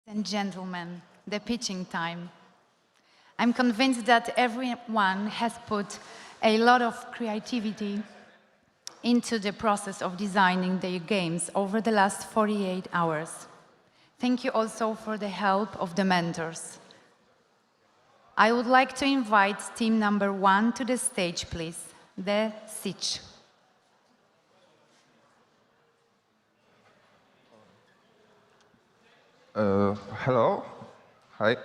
And gentlemen, the pitching time. I'm convinced that everyone has put a lot of creativity into the process of designing their games over the last 48 hours. Thank you also for the help of the mentors. I would like to invite team number 1 to the stage, please, the Siege. Hello. Hi.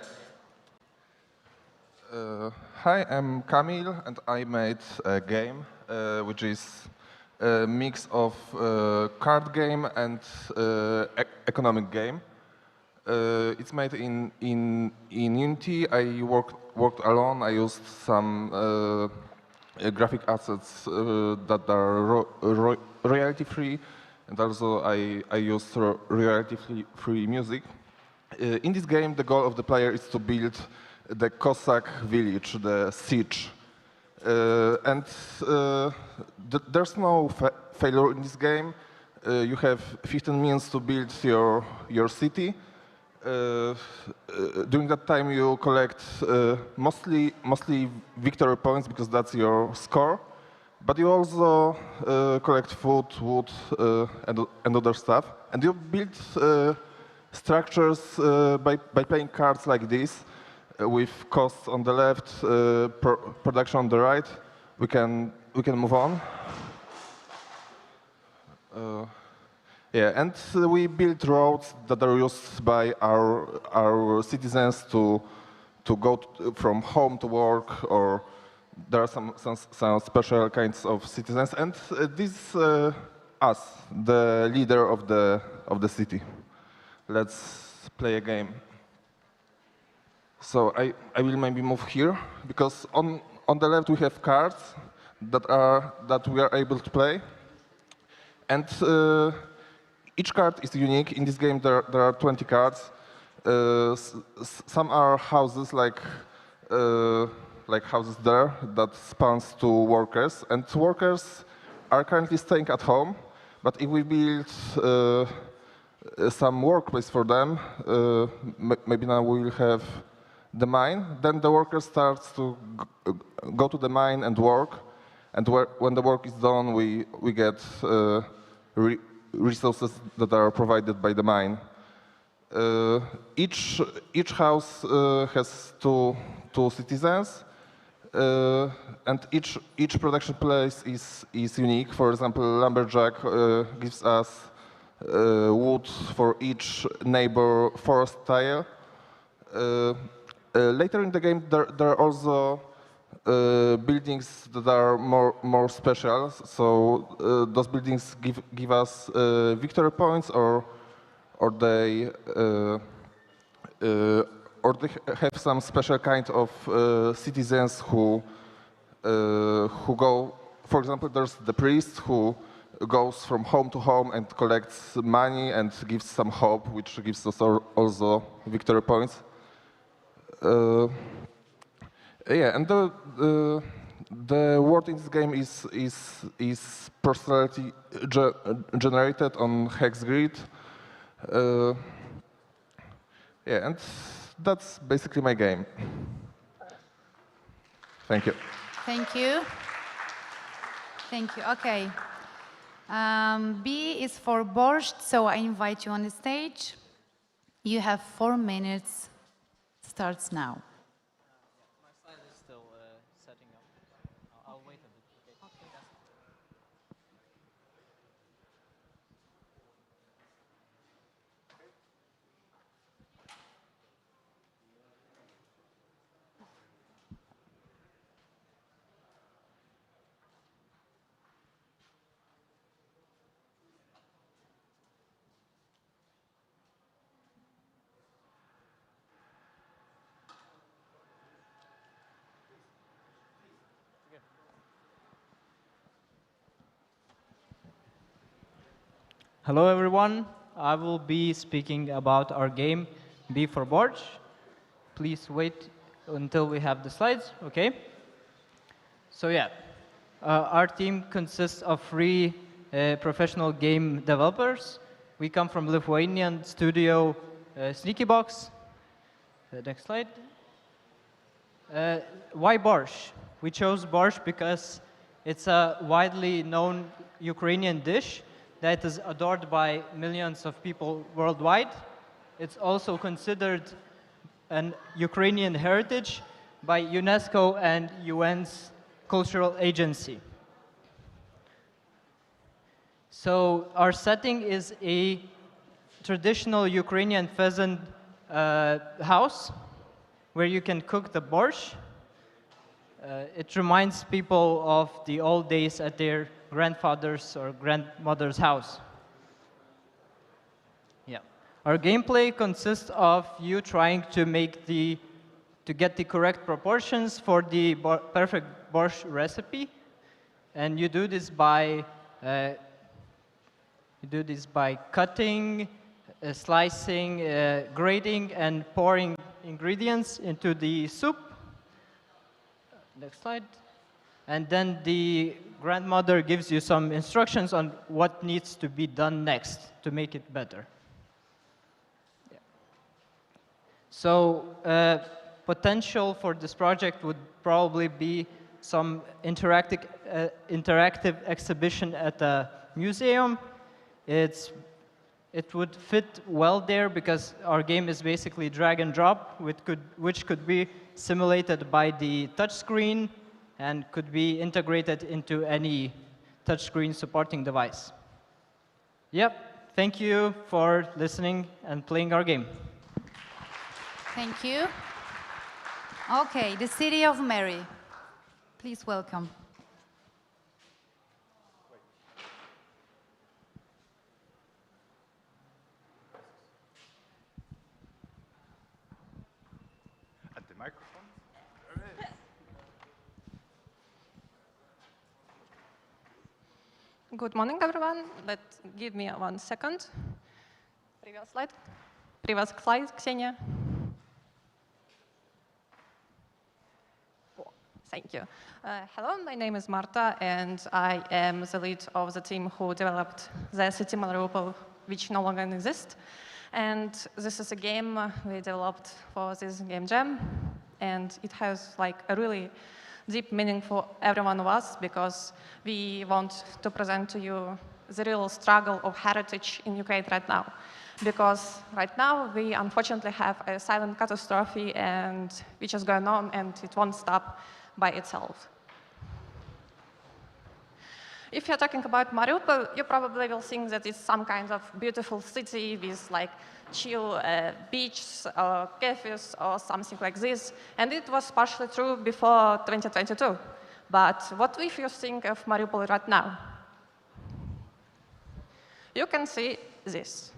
Hi, I'm Kamil, and I made a game which is a mix of card game and economic game. It's made in Unity. I worked alone. I used some graphic assets that are royalty free, and also I used royalty free music. In this game, the goal of the player is to build the Cossack village, the siege. There's no failure in this game. You have 15 minutes to build your city. During that time, you collect mostly victory points because that's your score. But you also collect food, wood, and other stuff. And you build structures by playing cards like this, with costs on the left, production on the right. We can move on. Yeah, and we build roads that are used by our citizens to go from home to work, or there are some special kinds of citizens, and this us, the leader of the city. Let's play a game. So I will maybe move here, because on the left we have cards that we are able to play, and each card is unique. In this game there are 20 cards. Some are houses like houses there that spawns to workers, and workers are currently staying at home. But if we build some workplace for them, maybe now we will have the mine. Then the worker starts to go to the mine and work, and when the work is done, we get resources that are provided by the mine. Each house has two citizens, and each production place is unique. For example, lumberjack gives us wood for each neighbor forest tile. Later in the game, there are also buildings that are more special. So those buildings give us victory points, or they have some special kind of citizens who go. For example, there's the priest who goes from home to home and collects money and gives some hope, which gives us also victory points. Yeah, and the world in this game is personality generated on hex grid. Yeah, and that's basically my game. Thank you. Thank you. Thank you. Okay. B is for Borscht, so I invite you on the stage. You have 4 minutes. Starts now. My slide is still setting up. I'll wait a bit. Okay. Hello everyone, I will be speaking about our game B for Borscht. Please wait until we have the slides, okay? So yeah, our team consists of 3 professional game developers. We come from Lithuanian studio Sneaky Box. Next slide. Why borscht? We chose borscht because it's a widely known Ukrainian dish that is adored by millions of people worldwide. It's also considered an Ukrainian heritage by UNESCO and UN's cultural agency. So our setting is a traditional Ukrainian pheasant house where you can cook the borscht. It reminds people of the old days at their grandfather's or grandmother's house. Yeah. Our gameplay consists of you trying to get the correct proportions for the perfect borscht recipe, and you do this by cutting, slicing, grating, and pouring ingredients into the soup. Next slide. And then the grandmother gives you some instructions on what needs to be done next to make it better. Yeah. So potential for this project would probably be some interactive exhibition at a museum. It would fit well there because our game is basically drag and drop, which could be simulated by the touchscreen and could be integrated into any touchscreen supporting device. Yep, thank you for listening and playing our game. Thank you. Okay, the City of Mary. Please welcome. At the microphone. Good morning, everyone. Give me 1 second. Previous slide. Previous slide, Ksenia. Thank you. Hello, my name is Marta, and I am the lead of the team who developed the City Mariupol, which no longer exists. And this is a game we developed for this game jam, and it has like a really deep meaning for every one of us because we want to present to you the real struggle of heritage in Ukraine right now. Because right now we unfortunately have a silent catastrophe and which is going on and it won't stop by itself. If you're talking about Mariupol, you probably will think that it's some kind of beautiful city with like chill beaches or cafes or something like this. And it was partially true before 2022. But what if you think of Mariupol right now? You can see this.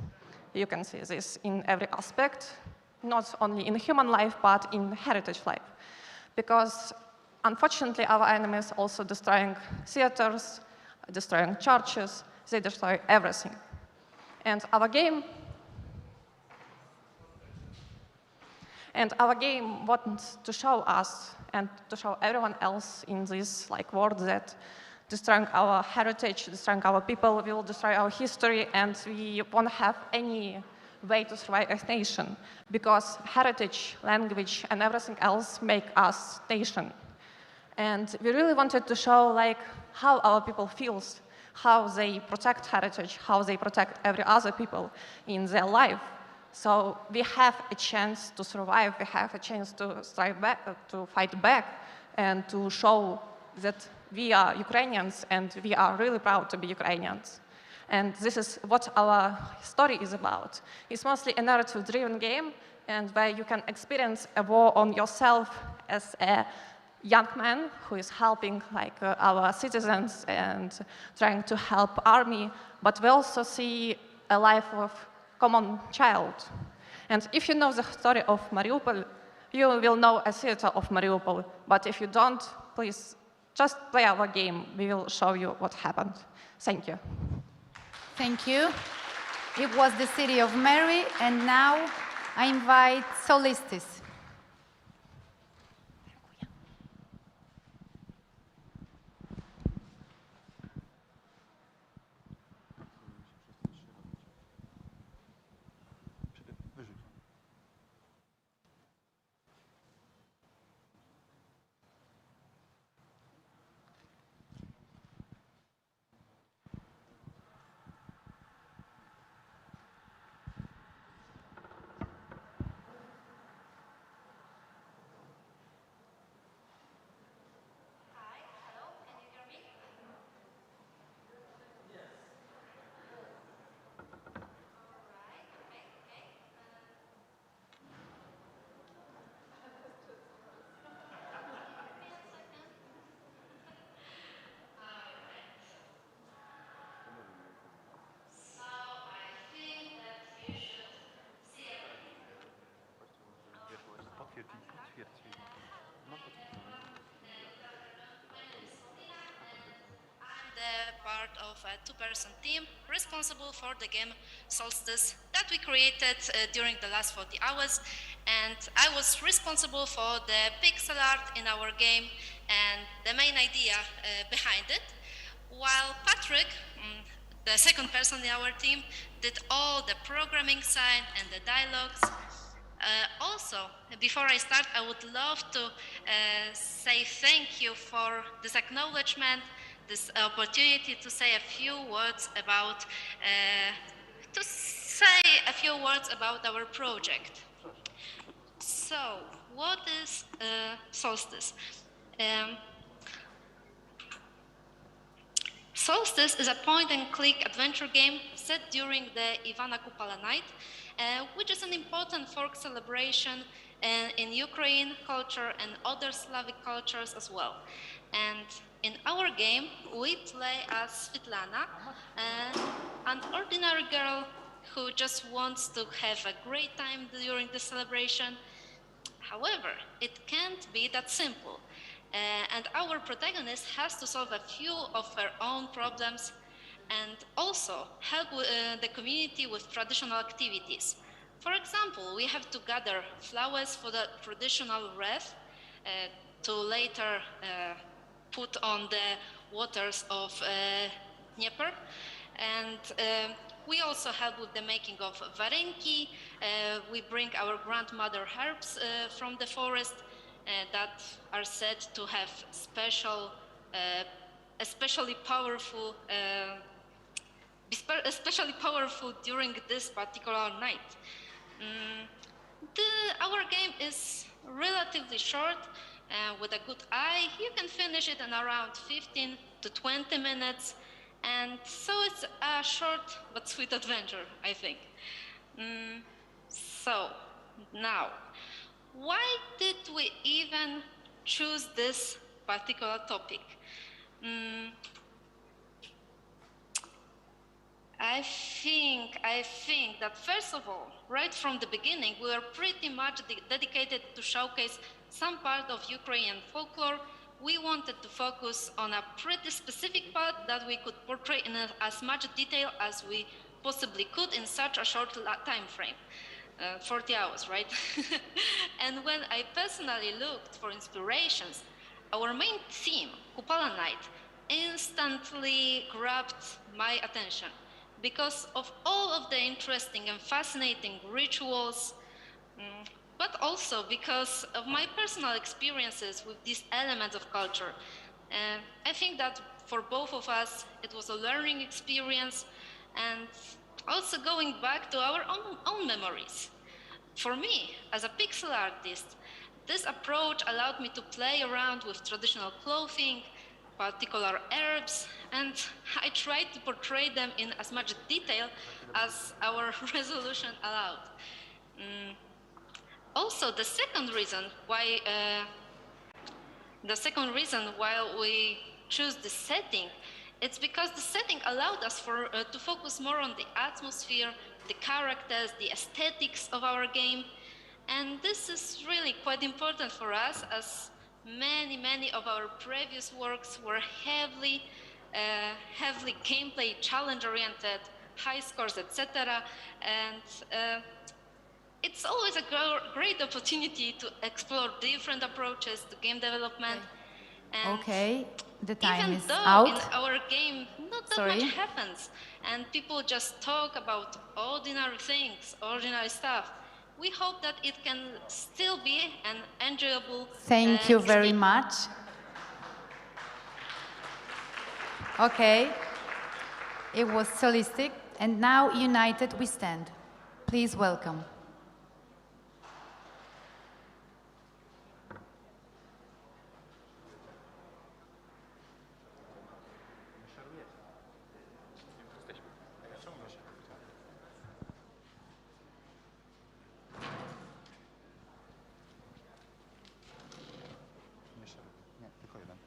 You can see this in every aspect, not only in human life, but in heritage life. Because unfortunately, our enemies also destroying theaters, destroying churches, they destroy everything. And our game wants to show us and to show everyone else in this world that destroying our heritage, destroying our people will destroy our history, and we won't have any way to survive as a nation because heritage, language, and everything else make us nation. And we really wanted to show how our people feels, how they protect heritage, how they protect every other people in their life. So we have a chance to survive, we have a chance to strive back, to fight back, and to show that we are Ukrainians and we are really proud to be Ukrainians. And this is what our story is about. It's mostly a narrative-driven game, and where you can experience a war on yourself as a young man who is helping our citizens and trying to help army, but we also see a life of common child. And if you know the story of Mariupol, you will know a theater of Mariupol. But if you don't, please just play our game. We will show you what happened. Thank you. Thank you. It was the City of Mary, and now I invite Solistis. of a two-person team responsible for the game Solstice that we created during the last 40 hours. And I was responsible for the pixel art in our game and the main idea behind it, while Patrick, the second person in our team, did all the programming side and the dialogues. Also, before I start, I would love to say thank you for this acknowledgement, this opportunity to say a few words about our project. So, what is Solstice? Solstice is a point-and-click adventure game set during the Ivana Kupala night, which is an important folk celebration in Ukraine culture and other Slavic cultures as well. And in our game, we play as Svetlana, an ordinary girl who just wants to have a great time during the celebration. However, it can't be that simple. And our protagonist has to solve a few of her own problems and also help the community with traditional activities. For example, we have to gather flowers for the traditional wreath to later put on the waters of Dnieper. And we also help with the making of varenki. We bring our grandmother herbs from the forest that are said to have especially powerful during this particular night. Our game is relatively short with a good eye. You can finish it in around 15 to 20 minutes. And so it's a short but sweet adventure, I think. So now, why did we even choose this particular topic? I think that first of all, right from the beginning, we were pretty much dedicated to showcase some part of Ukrainian folklore. We wanted to focus on a pretty specific part that we could portray in as much detail as we possibly could in such a short time frame. 40 hours, right? And when I personally looked for inspirations, our main theme, Kupala Night, instantly grabbed my attention because of all of the interesting and fascinating rituals, but also because of my personal experiences with these elements of culture. I think that for both of us, it was a learning experience and also going back to our own memories. For me, as a pixel artist, this approach allowed me to play around with traditional clothing, particular herbs, and I tried to portray them in as much detail as our resolution allowed. Also, the second reason why we choose the setting, it's because the setting allowed us to focus more on the atmosphere, the characters, the aesthetics of our game. And this is really quite important for us, as many of our previous works were heavily gameplay challenge-oriented, high scores, etc. And it's always a great opportunity to explore different approaches to game development. And Okay, the time even is though out. in our game not that Sorry. much happens and people just talk about ordinary things, ordinary stuff, we hope that it can still be an enjoyable Thank you very experience. much. Okay, it was solistic, and now united we stand. Please welcome. Nie, tylko jeden.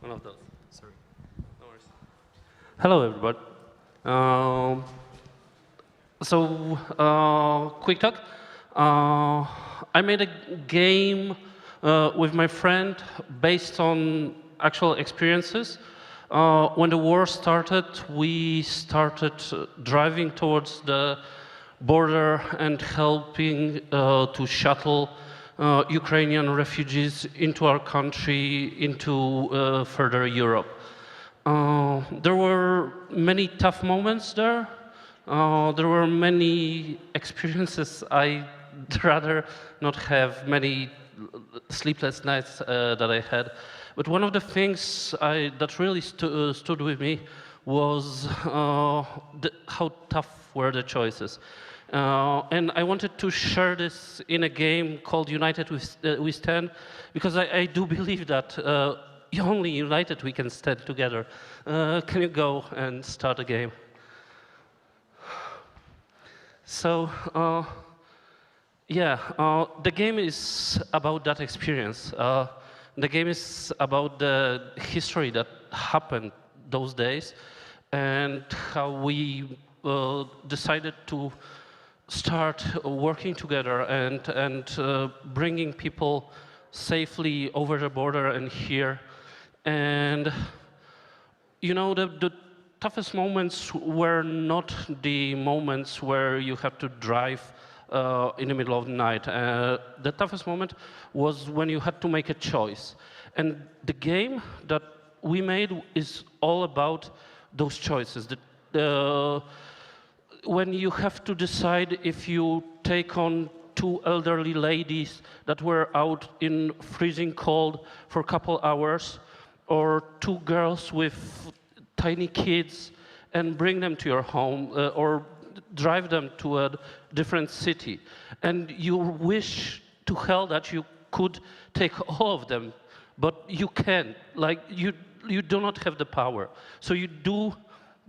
One of those. Sorry. No worries. Hello, everybody. Um, quick talk. I made a game with my friend based on actual experiences. When the war started, we started driving towards the border and helping to shuttle Ukrainian refugees into our country, into further Europe. There were many tough moments there. There were many experiences I'd rather not have, many sleepless nights that I had. But one of the things that really stood with me was how tough were the choices. And I wanted to share this in a game called United We Stand, because I do believe that only united we can stand together. Can you go and start a game? So, the game is about that experience. The game is about the history that happened those days and how we decided to start working together and bringing people safely over the border and here. And you know, the toughest moments were not the moments where you have to drive in the middle of the night. The toughest moment was when you had to make a choice. And the game that we made is all about those choices. When you have to decide if you take on two elderly ladies that were out in freezing cold for a couple hours, or two girls with tiny kids and bring them to your home, or drive them to a different city. And you wish to hell that you could take all of them, but you can't. Like, you do not have the power. So you do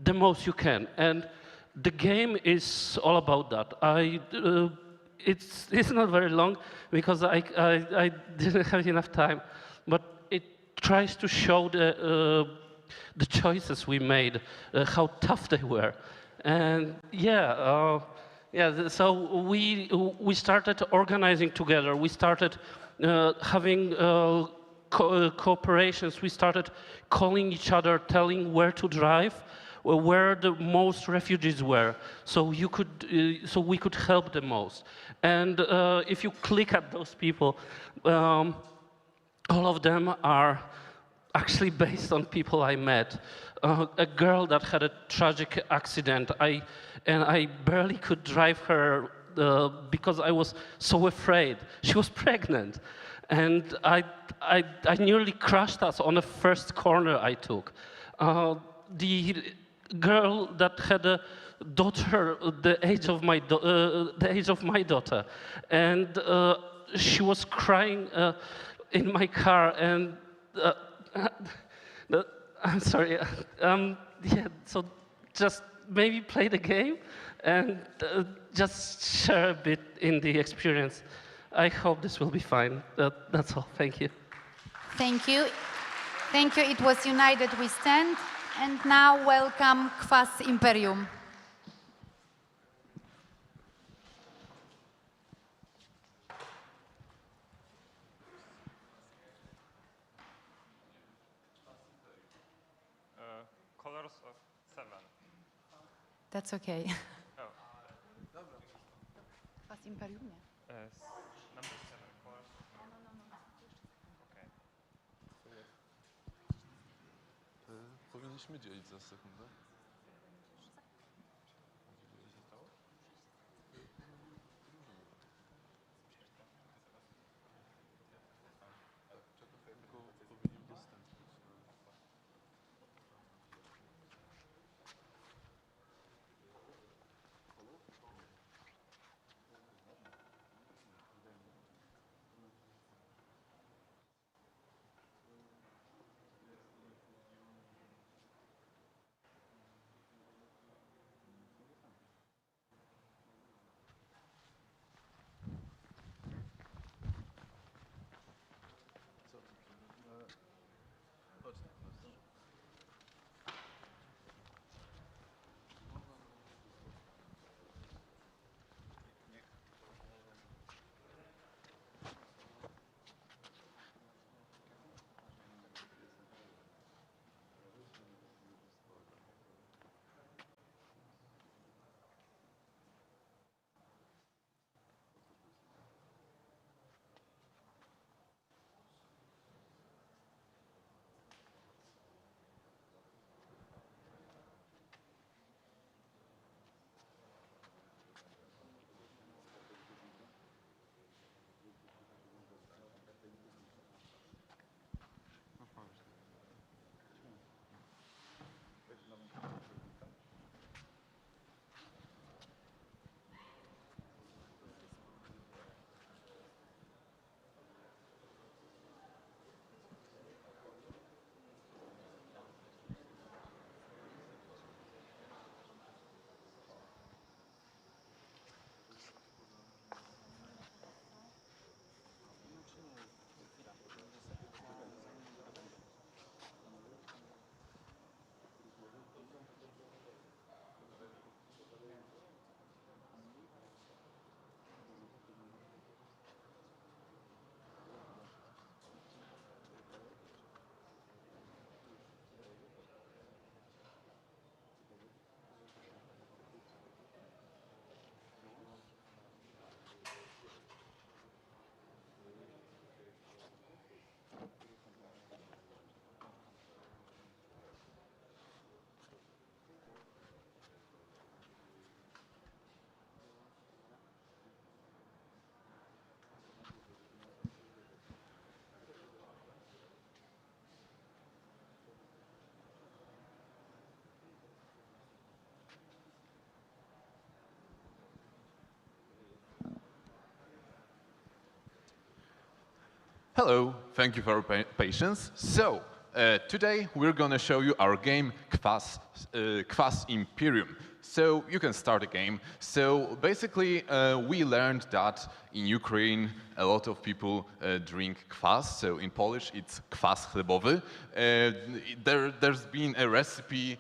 the most you can. And the game is all about that. It's not very long because I didn't have enough time, but it tries to show the choices we made, how tough they were. And so we started organizing together. We started having cooperations. We started calling each other, telling where to drive, where the most refugees were, so we could help the most. And if you click at those people, all of them are actually based on people I met. A girl that had a tragic accident, and I barely could drive her because I was so afraid. She was pregnant, and I nearly crashed us on the first corner I took. The girl that had a daughter the age of my daughter, and she was crying in my car, and I'm sorry. So just maybe play the game and just share a bit in the experience. I hope this will be fine. That's all. Thank you. Thank you. Thank you. It was United We Stand. And now welcome Kwas Imperium. Colors of 7. That's okay. Oh. Kwas Imperium, nie? Number 7. Colors. Okay. Powinniśmy dzielić za sekundę. Hello, thank you for your patience. So, today we're gonna show you our game Kwas Imperium. So, you can start a game. So, basically, we learned that in Ukraine a lot of people drink kwas. So, in Polish it's kwas chlebowy. There's been a recipe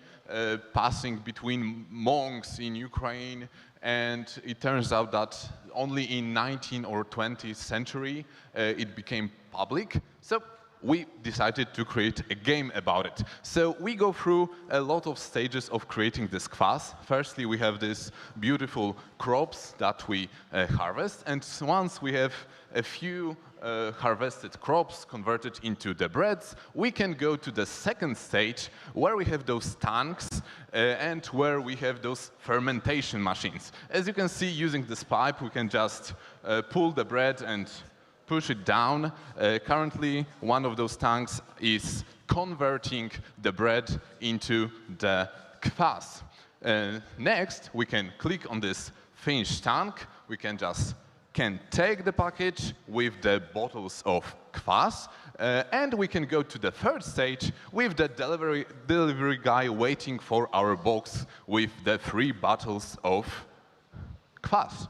passing between monks in Ukraine, and it turns out that only in 19th or 20th century it became public. So we decided to create a game about it. So we go through a lot of stages of creating this kwas. Firstly, we have these beautiful crops that we harvest, and once we have a few harvested crops converted into the breads, we can go to the second stage where we have those tanks and where we have those fermentation machines. As you can see, using this pipe, we can just pull the bread and push it down. Currently, one of those tanks is converting the bread into the kwas. Next, we can click on this finish tank. We can take the package with the bottles of kwas, and we can go to the third stage with the delivery guy waiting for our box with the 3 bottles of kwas.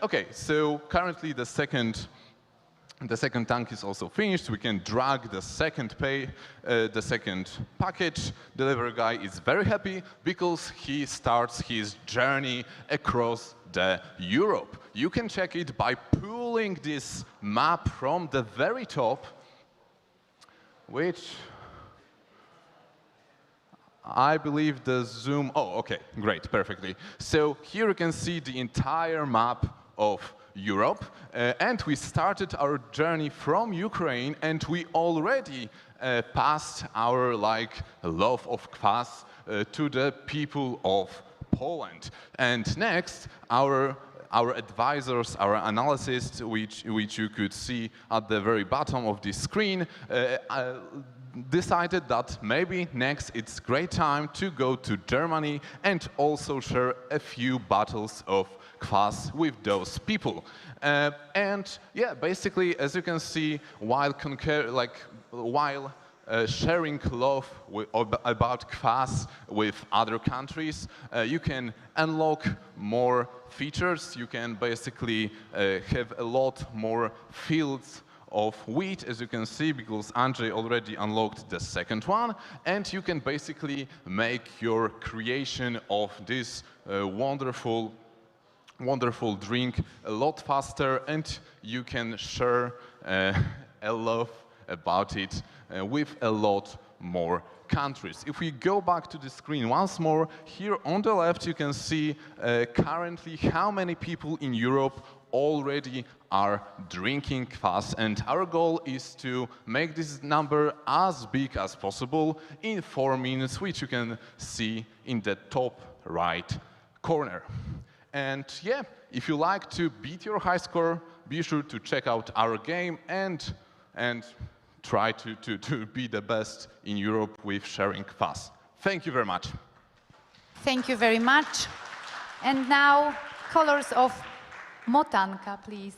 Okay, so currently the second tank is also finished. We can drag the second package. Delivery guy is very happy because he starts his journey across the Europe. You can check it by pulling this map from the very top, which I believe the zoom, oh, okay, great, perfectly. So here you can see the entire map of Europe, and we started our journey from Ukraine, and we already passed our love of kwas to the people of Poland. And next, our advisors, our analysts, which you could see at the very bottom of the screen, decided that maybe next it's great time to go to Germany and also share a few bottles of kwas with those people. And yeah, basically, as you can see, while sharing love about kwas with other countries, you can unlock more features. You can basically have a lot more fields of wheat, as you can see, because Andrzej already unlocked the second one, and you can basically make your creation of this wonderful drink a lot faster, and you can share a love about it with a lot more countries. If we go back to the screen once more, here on the left you can see currently how many people in Europe already are drinking kwas, and our goal is to make this number as big as possible in 4 minutes, which you can see in the top right corner. And yeah, if you like to beat your high score, be sure to check out our game and try to be the best in Europe with sharing kwas. Thank you very much. Thank you very much. And now, colors of Motanka, please.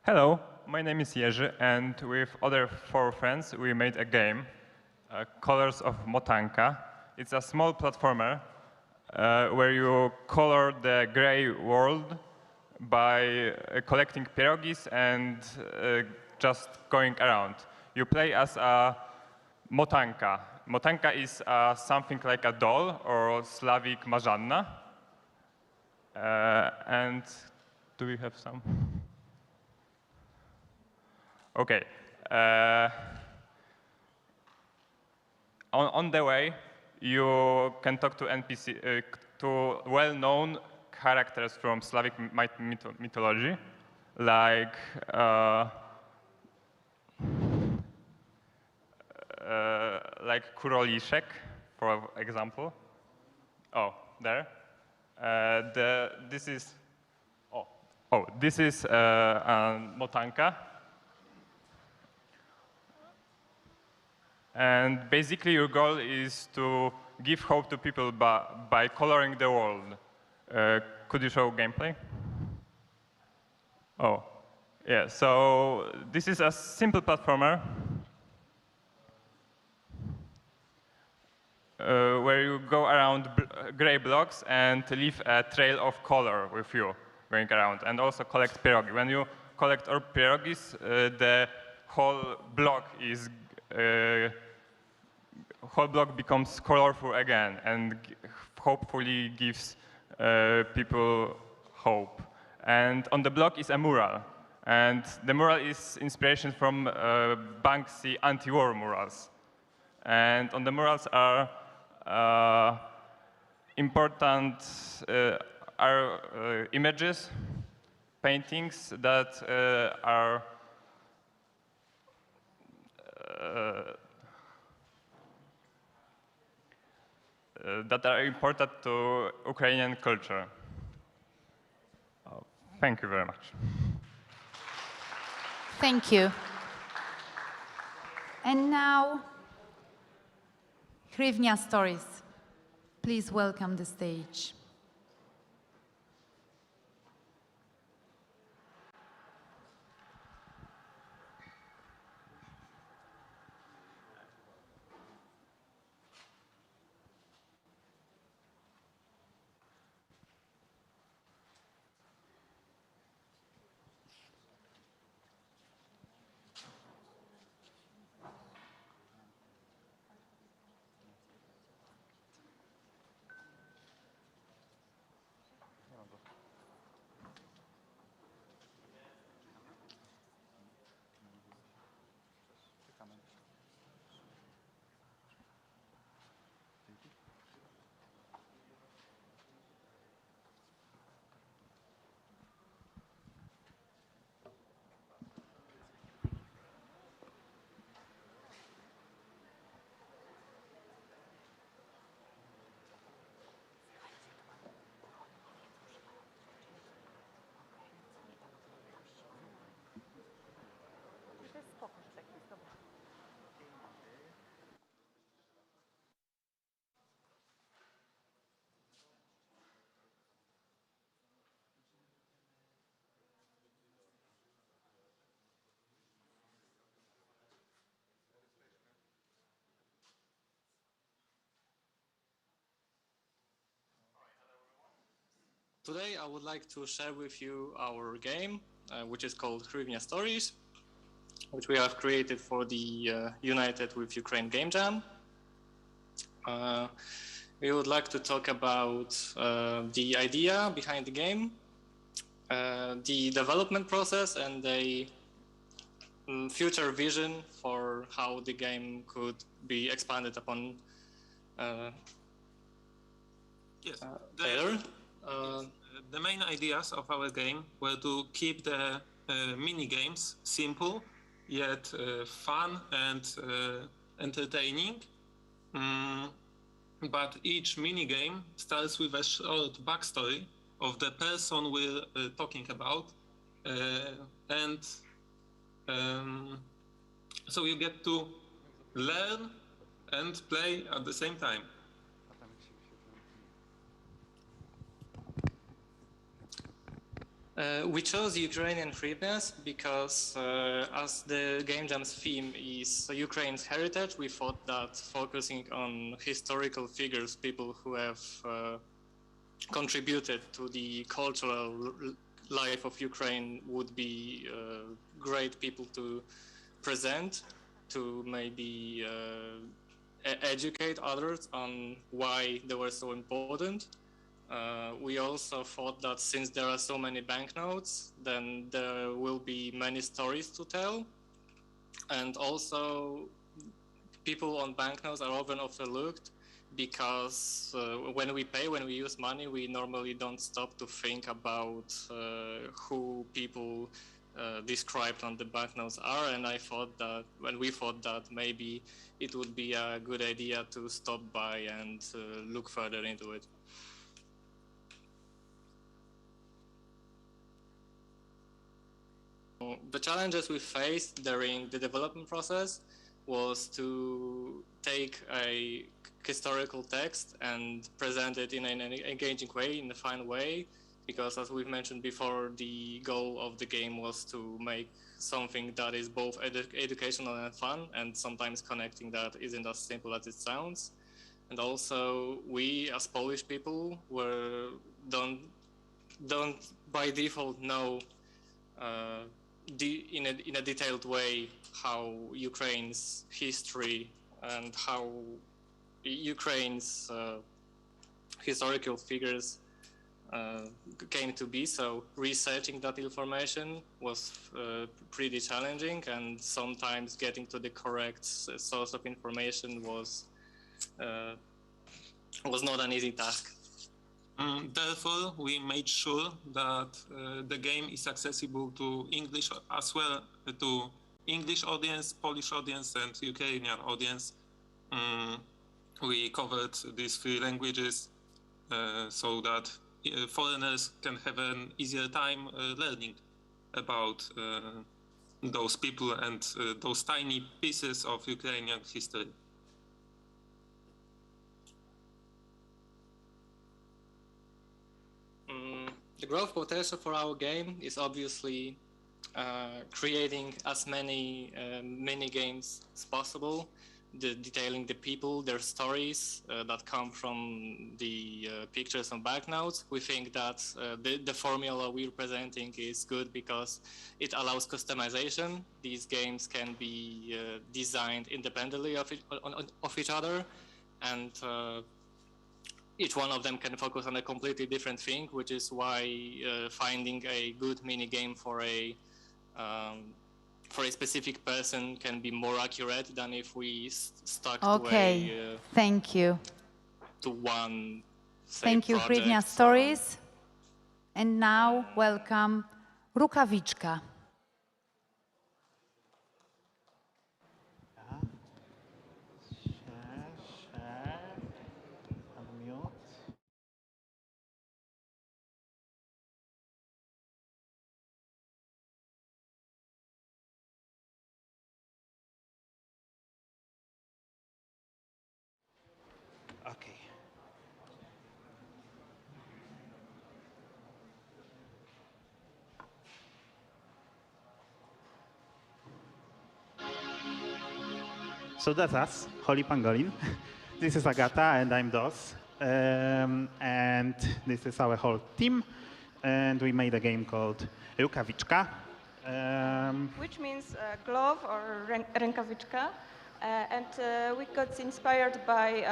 Hello, my name is Jerzy, and with other 4 friends, we made a game, Colors of Motanka. It's a small platformer where you color the gray world by collecting pierogis and just going around. You play as a Motanka. Motanka is something like a doll or Slavic Marzanna. And do we have some? Okay. On the way, you can talk to NPC, to well-known characters from Slavic mythology, like Kurolishek, for example. Oh, there. This is Motanka. And basically, your goal is to give hope to people by coloring the world. could you show gameplay? Oh, yeah, so this is a simple platformer where you go around gray blocks and leave a trail of color with you going around, and also collect pierogi. When you collect all pierogis, the whole block becomes colorful again, and hopefully gives people hope. And on the block is a mural, and the mural is inspiration from Banksy anti-war murals. And on the murals are important images, paintings that are important to Ukrainian culture. Thank you very much. Thank you. And now, Hrivnia Stories. Please welcome the stage. Today I would like to share with you our game, which is called Hrivnia Stories, which we have created for the United with Ukraine Game Jam. We would like to talk about the idea behind the game, the development process, and the future vision for how the game could be expanded upon later. The main ideas of our game were to keep the mini games simple yet fun and entertaining. But each mini game starts with a short backstory of the person we're talking about, and so you get to learn and play at the same time. We chose Ukrainian Hrivnias because as the Game Jam's theme is Ukraine's heritage, we thought that focusing on historical figures, people who have contributed to the cultural life of Ukraine, would be great people to present, to maybe educate others on why they were so important. We also thought that since there are so many banknotes, then there will be many stories to tell. And also, people on banknotes are often overlooked because when we pay, when we use money, we normally don't stop to think about who people described on the banknotes are. And I thought that, when we thought that maybe it would be a good idea to stop by and look further into it. The challenges we faced during the development process was to take a historical text and present it in an engaging way, in a fun way, because as we've mentioned before, the goal of the game was to make something that is both educational and fun, and sometimes connecting that isn't as simple as it sounds. And also, we as Polish people don't by default know in a detailed way how Ukraine's history and how Ukraine's historical figures came to be. So researching that information was pretty challenging, and sometimes getting to the correct source of information was not an easy task. Therefore, we made sure that the game is accessible to English as well, to English audience, Polish audience, and Ukrainian audience. We covered these three languages so that foreigners can have an easier time learning about those people and those tiny pieces of Ukrainian history. The growth potential for our game is obviously creating as many mini games as possible, detailing the people, their stories that come from the pictures and backnotes. We think that the formula we're presenting is good because it allows customization. These games can be designed independently of each other, and each one of them can focus on a completely different thing, which is why finding a good mini game for a specific person can be more accurate than if we stuck Thank you. to one. Thank you, Privnia Stories. And now, welcome Rukaviczka. Okay. So that's us, Holy Pangolin. This is Agata, and I'm Dos. And this is our whole team. And we made a game called Rukaviczka. Which means glove or rękawiczka. And we got inspired by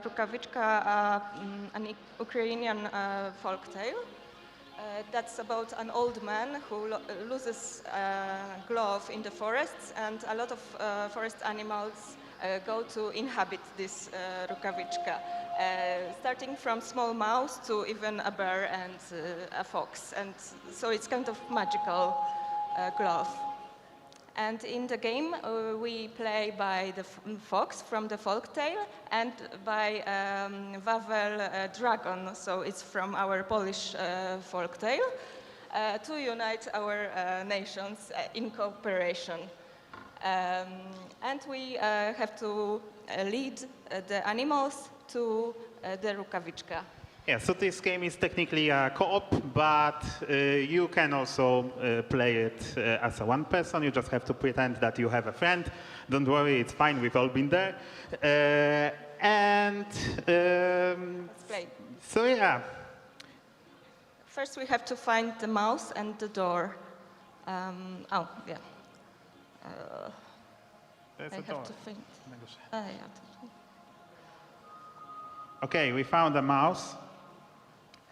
Rukaviczka, an Ukrainian folk tale. That's about an old man who loses a glove in the forests, and a lot of forest animals go to inhabit this Rukaviczka, starting from small mouse to even a bear and a fox. And so it's kind of magical glove. And in the game, we play by the fox from the folktale and by Wawel dragon, so it's from our Polish folktale, to unite our nations in cooperation. And we have to lead the animals to the Rukaviczka. Yeah, so this game is technically a co-op, but you can also play it as a one person. You just have to pretend that you have a friend. Don't worry, it's fine, we've all been there. Let's play. So yeah. First we have to find the mouse and the door. Oh, yeah. There's I a have door. to find. Yeah. Yeah. Okay, we found a mouse.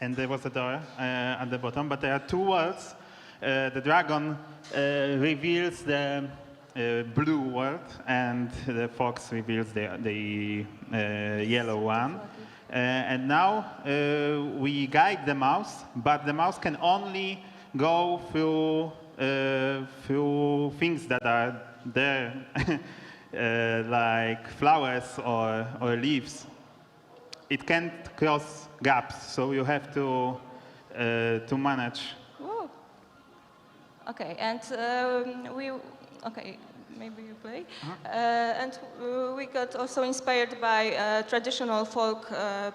And there was a door at the bottom, but there are two words. The dragon reveals the blue word, and the fox reveals the yellow one. And now we guide the mouse, but the mouse can only go through things that are there, like flowers or leaves. It can't cross gaps, so you have to manage. Whoa. Okay, and maybe you play. And we got also inspired by traditional folk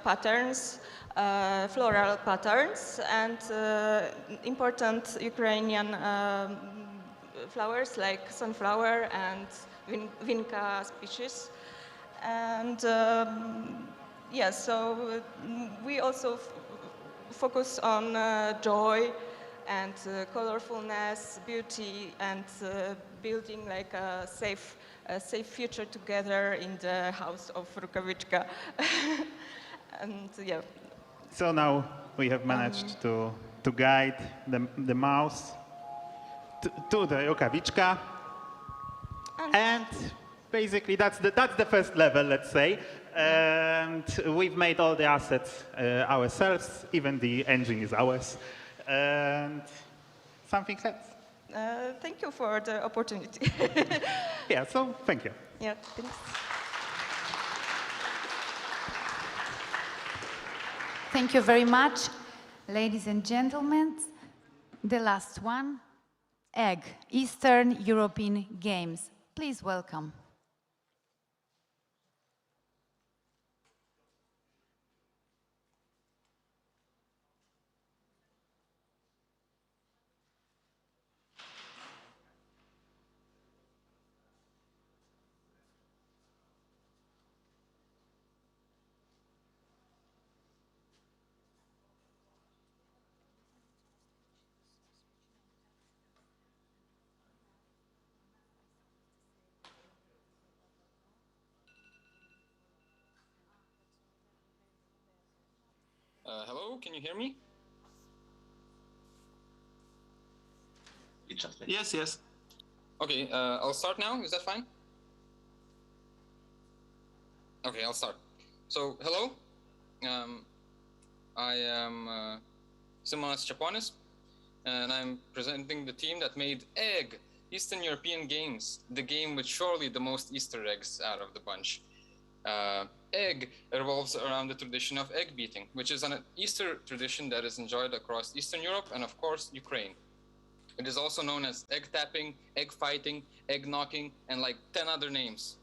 patterns floral patterns and important Ukrainian flowers like sunflower and vinca species. And yeah, so we also focus on joy and colorfulness, beauty, and building like a safe future together in the house of Rukavichka. And yeah. So now we have managed to guide the mouse to the Rukavichka. And basically that's the first level, let's say. And we've made all the assets ourselves, even the engine is ours. And something else. Thank you for the opportunity. Yeah, so thank you. Yeah, thanks. Thank you very much, ladies and gentlemen. The last one, EGG, Eastern European Games. Please welcome. Hello, can you hear me? Yes, yes. Okay, I'll start now. Is that fine? Okay, I'll start. So, hello. I am Simonas Chaponis, and I'm presenting the team that made EGG, Eastern European Games, the game with surely the most Easter eggs out of the bunch. EGG revolves around the tradition of egg beating, which is an Easter tradition that is enjoyed across Eastern Europe and, of course, Ukraine. It is also known as egg tapping, egg fighting, egg knocking, and like 10 other names.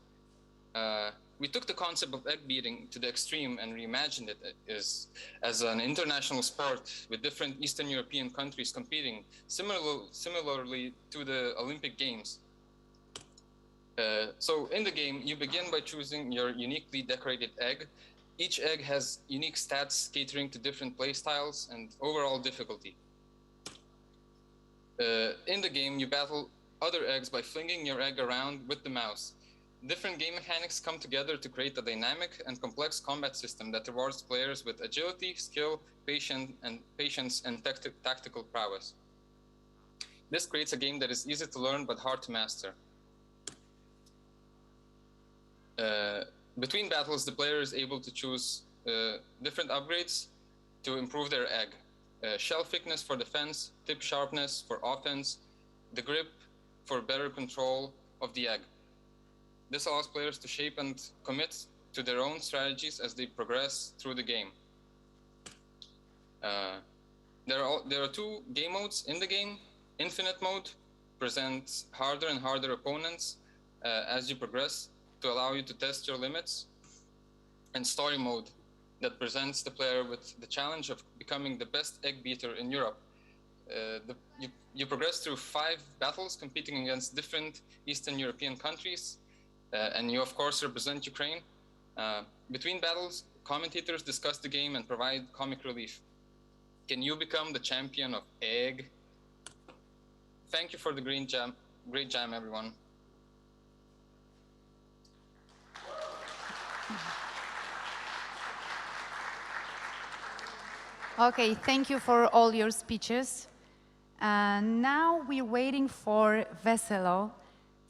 We took the concept of egg beating to the extreme and reimagined it as an international sport with different Eastern European countries competing, similarly to the Olympic Games. So in the game, you begin by choosing your uniquely decorated egg. Each egg has unique stats catering to different playstyles and overall difficulty. In the game, you battle other eggs by flinging your egg around with the mouse. Different game mechanics come together to create a dynamic and complex combat system that rewards players with agility, skill, patience, and tactical prowess. This creates a game that is easy to learn but hard to master. Between battles, the player is able to choose different upgrades to improve their egg. Shell thickness for defense, tip sharpness for offense, the grip for better control of the egg. This allows players to shape and commit to their own strategies as they progress through the game. There are two game modes in the game. Infinite mode presents harder and harder opponents as you progress to allow you to test your limits. And story mode that presents the player with the challenge of becoming the best egg beater in Europe. You progress through 5 battles competing against different Eastern European countries, and you of course represent Ukraine. Between battles, commentators discuss the game and provide comic relief. Can you become the champion of egg? Thank you for the great jam, everyone. Okay, thank you for all your speeches. And now we're waiting for Veselo.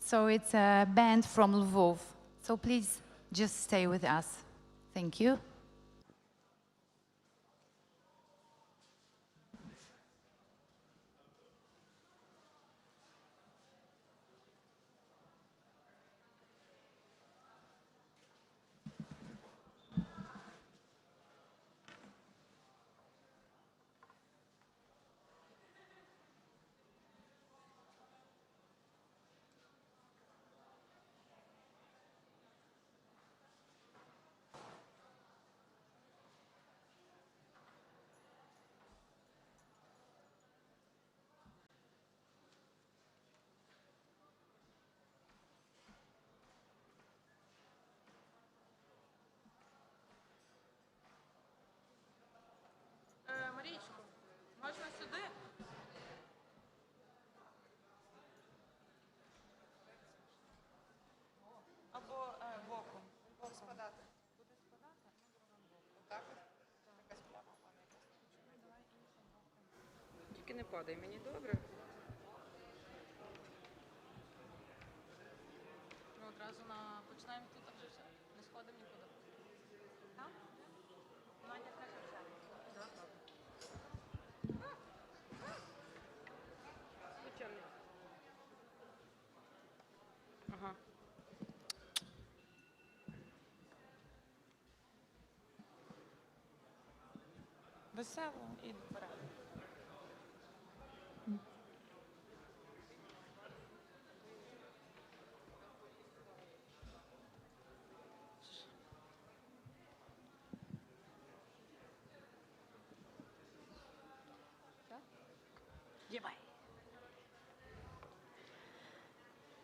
So it's a band from Lvov. So please just stay with us. Thank you. не падай мені, добре? Ми одразу починаємо тут, а вже все. Не сходимо нікуди. Так? Надя каже вже. Так, добре. Звичайно. Ага. Весело і вперед. Єбай.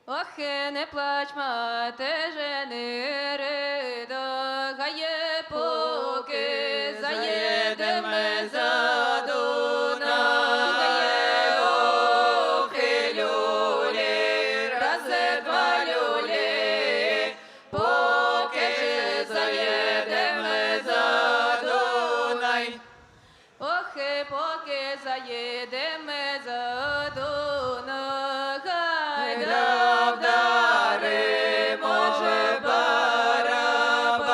Ох, не плач, мати, жени, рида, гає, поки заєдеме за Дунай. Ох, і люлі, раз, два люлі, поки ж заєдеме за Дунай. Ох, і поки заєдеме за Дунай, гайда вдари, може, барабан.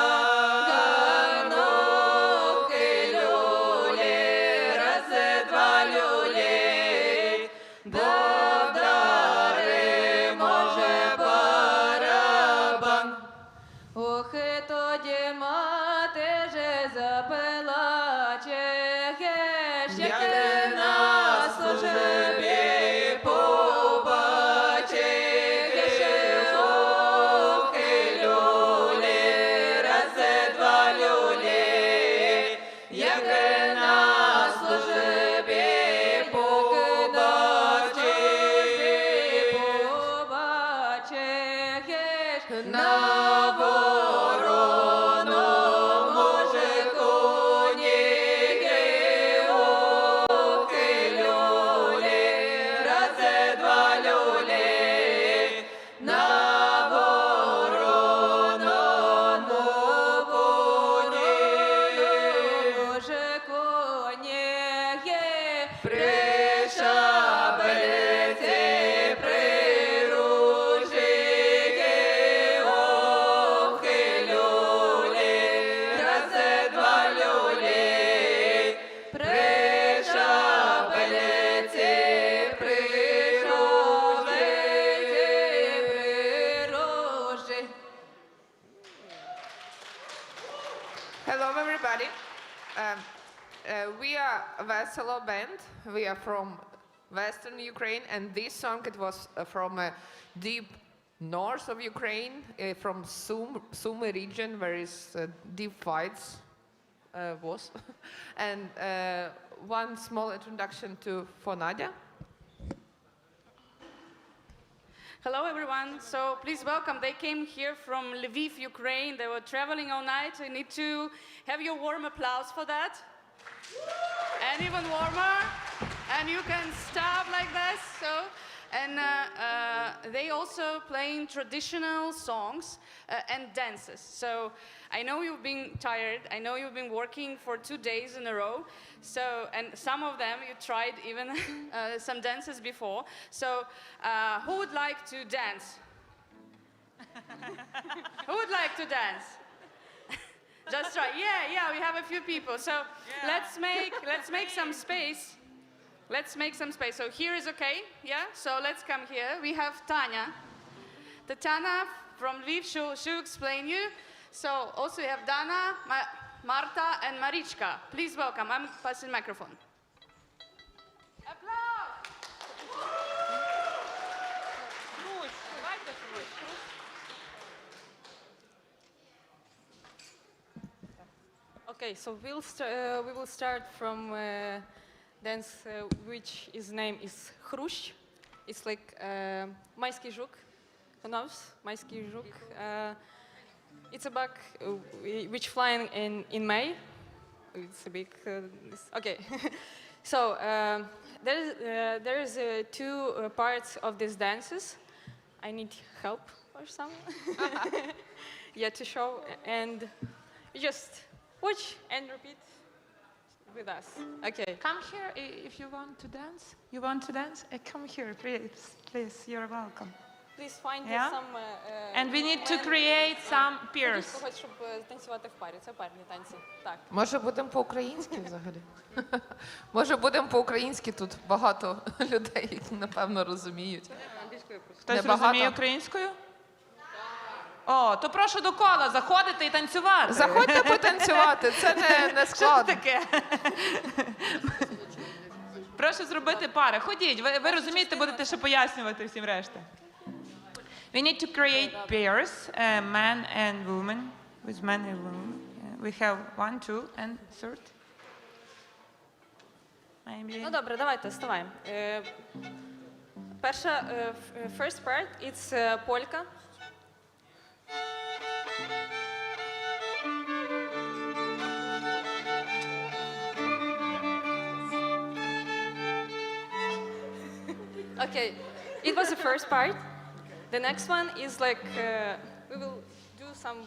Ох, і люлі, раз, два люлі, да вдари, може, барабан. Ох, і тоді мати же запелаче, як ти на службі побачиш. Ох, і люлі, раз, два люлі, як ти на службі побачиш. На ворону, може, коні. Ох, і люлі, раз, два люлі, на ворону, коні. Може, коні, при шабельці, при ружі. Ох, і люлі, раз, два люлі, при шабельці, при ружі. Hello, everybody. We are a Veselo band. We are from Western Ukraine, and this song it was from deep north of Ukraine, from Sumy region, where is deep fights was. And one small introduction for Nadia. Hello, everyone. So please welcome. They came here from Lviv, Ukraine. They were traveling all night. I need to have your warm applause for that. And even warmer. And you can stop like this. So, and they also playing traditional songs and dances. So I know you've been tired. I know you've been working for 2 days in a row. So, and some of them you tried even some dances before. So, who would like to dance? Who would like to dance? Just try. Yeah, we have a few people. So let's make some space. Let's make some space. So here is okay. Yeah. So let's come here. We have Tanya. Tatiana from Lviv. She'll explain you. So also we have Dana, Marta, and Marichka. Please welcome. I'm passing the microphone. Applause. Okay, so we will start from dance which its name is Хрущ. It's like Майский жук. Who knows? Майский жук. It's a bug which flying in May. It's a big. Okay, so there is two parts of these dances. I need help or something. Yeah, to show, and you just watch and repeat. with us. Okay. Come here if you want to dance. You want to dance? Come here, please. Please, you're welcome. Please find Yeah? some... And we need to create some pairs. Ходіть когось, щоб танцювати в парі. Це парні танці. Так. Може, будемо по-українськи взагалі? Може, будемо по-українськи? Тут багато людей, які, напевно, розуміють. Хтось Небагато. розуміє українською? О, то прошу до кола заходити і танцювати. Заходьте потанцювати, це не складно. Що це таке? Прошу зробити пари. Ходіть, ви розумієте, будете ще пояснювати всім решта. We need to create pairs, man and woman, with man and woman. We have 1, 2, and third. Maybe. Ну добре, давайте, вставаємо. Перша, first part, it's полька. Okay, it was the first part. The next one is like we will do some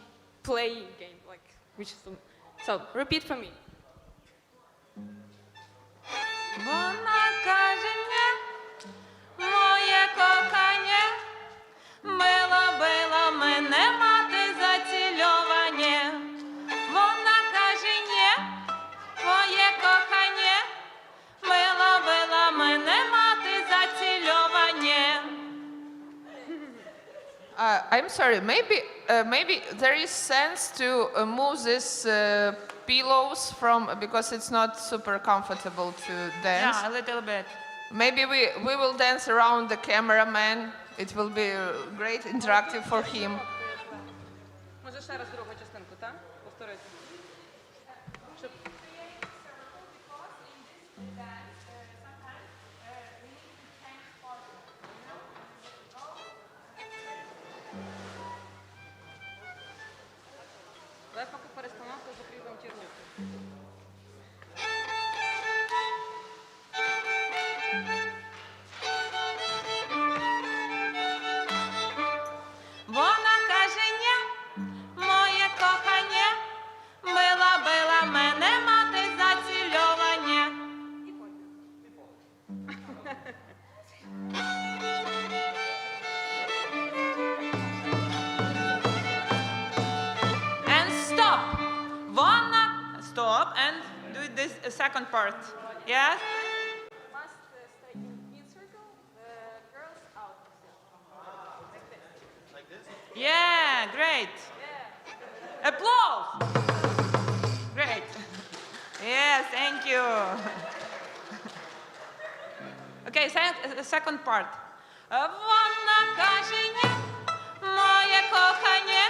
play game, like which is so repeat for me. Вона каже мені, моє кохання, била мене мати зацільовання. Вона каже ні, моє кохання, била мене мати зацільовання. I'm sorry, maybe there is sense to move these pillows because it's not super comfortable to dance. Yeah, a little bit. Maybe we will dance around the cameraman. It will be great interactive for him. Може ще раз другу частинку, так? Повторити. Щоб... Давай поки перестановку закріпимо тірню. Вона каже ні, моє кохання, била мене мати зацільовання. And stop. Вона stop and do this second part. Yes? Must stay in circle, girls out. Like this. Yeah, great. Applause. Great. Yes, thank you. Okay, second part. Вона каже ні, моє кохання,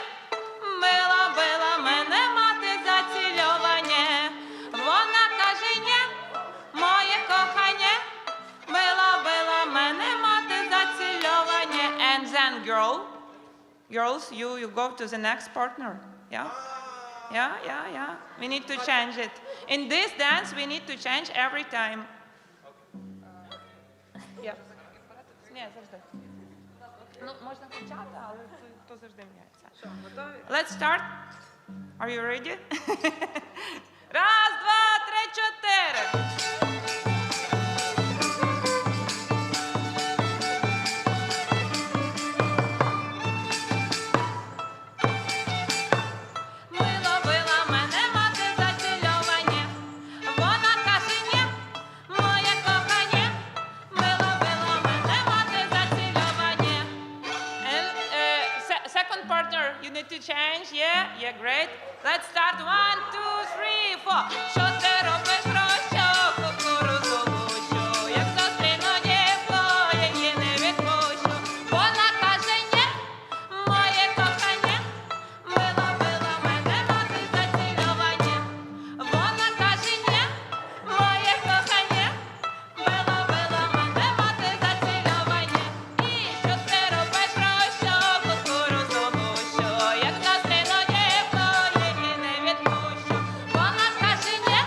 била мене мати зацільовання. Вона каже ні, моє кохання, била мене мати зацільовання. And then girls, you go to the next partner. Yeah? Yeah. We need to change it. In this dance, we need to change every time. Yeah. Ні, завжди. Ну, можна почати, але то завжди міняється. Що, готові? Let's start. Are you ready? Раз, два, три, чотири. Била мене мати зацільовання. Вона каже ні, моє кохання, била мене мати зацільовання. And second partner, you need to change, yeah, great. Let's start, 1, 2, 3, 4. Що ти робиш, прощу, кукурудзу лущу, як зустріну дівку, її не відпущу. Вона каже ні, моє кохання, била мене мати зацільовання. Вона каже ні, моє кохання, била мене мати зацільовання. І що ти робиш, прощу, кукурудзу лущу, як зустріну дівку, її не відпущу. Вона каже ні,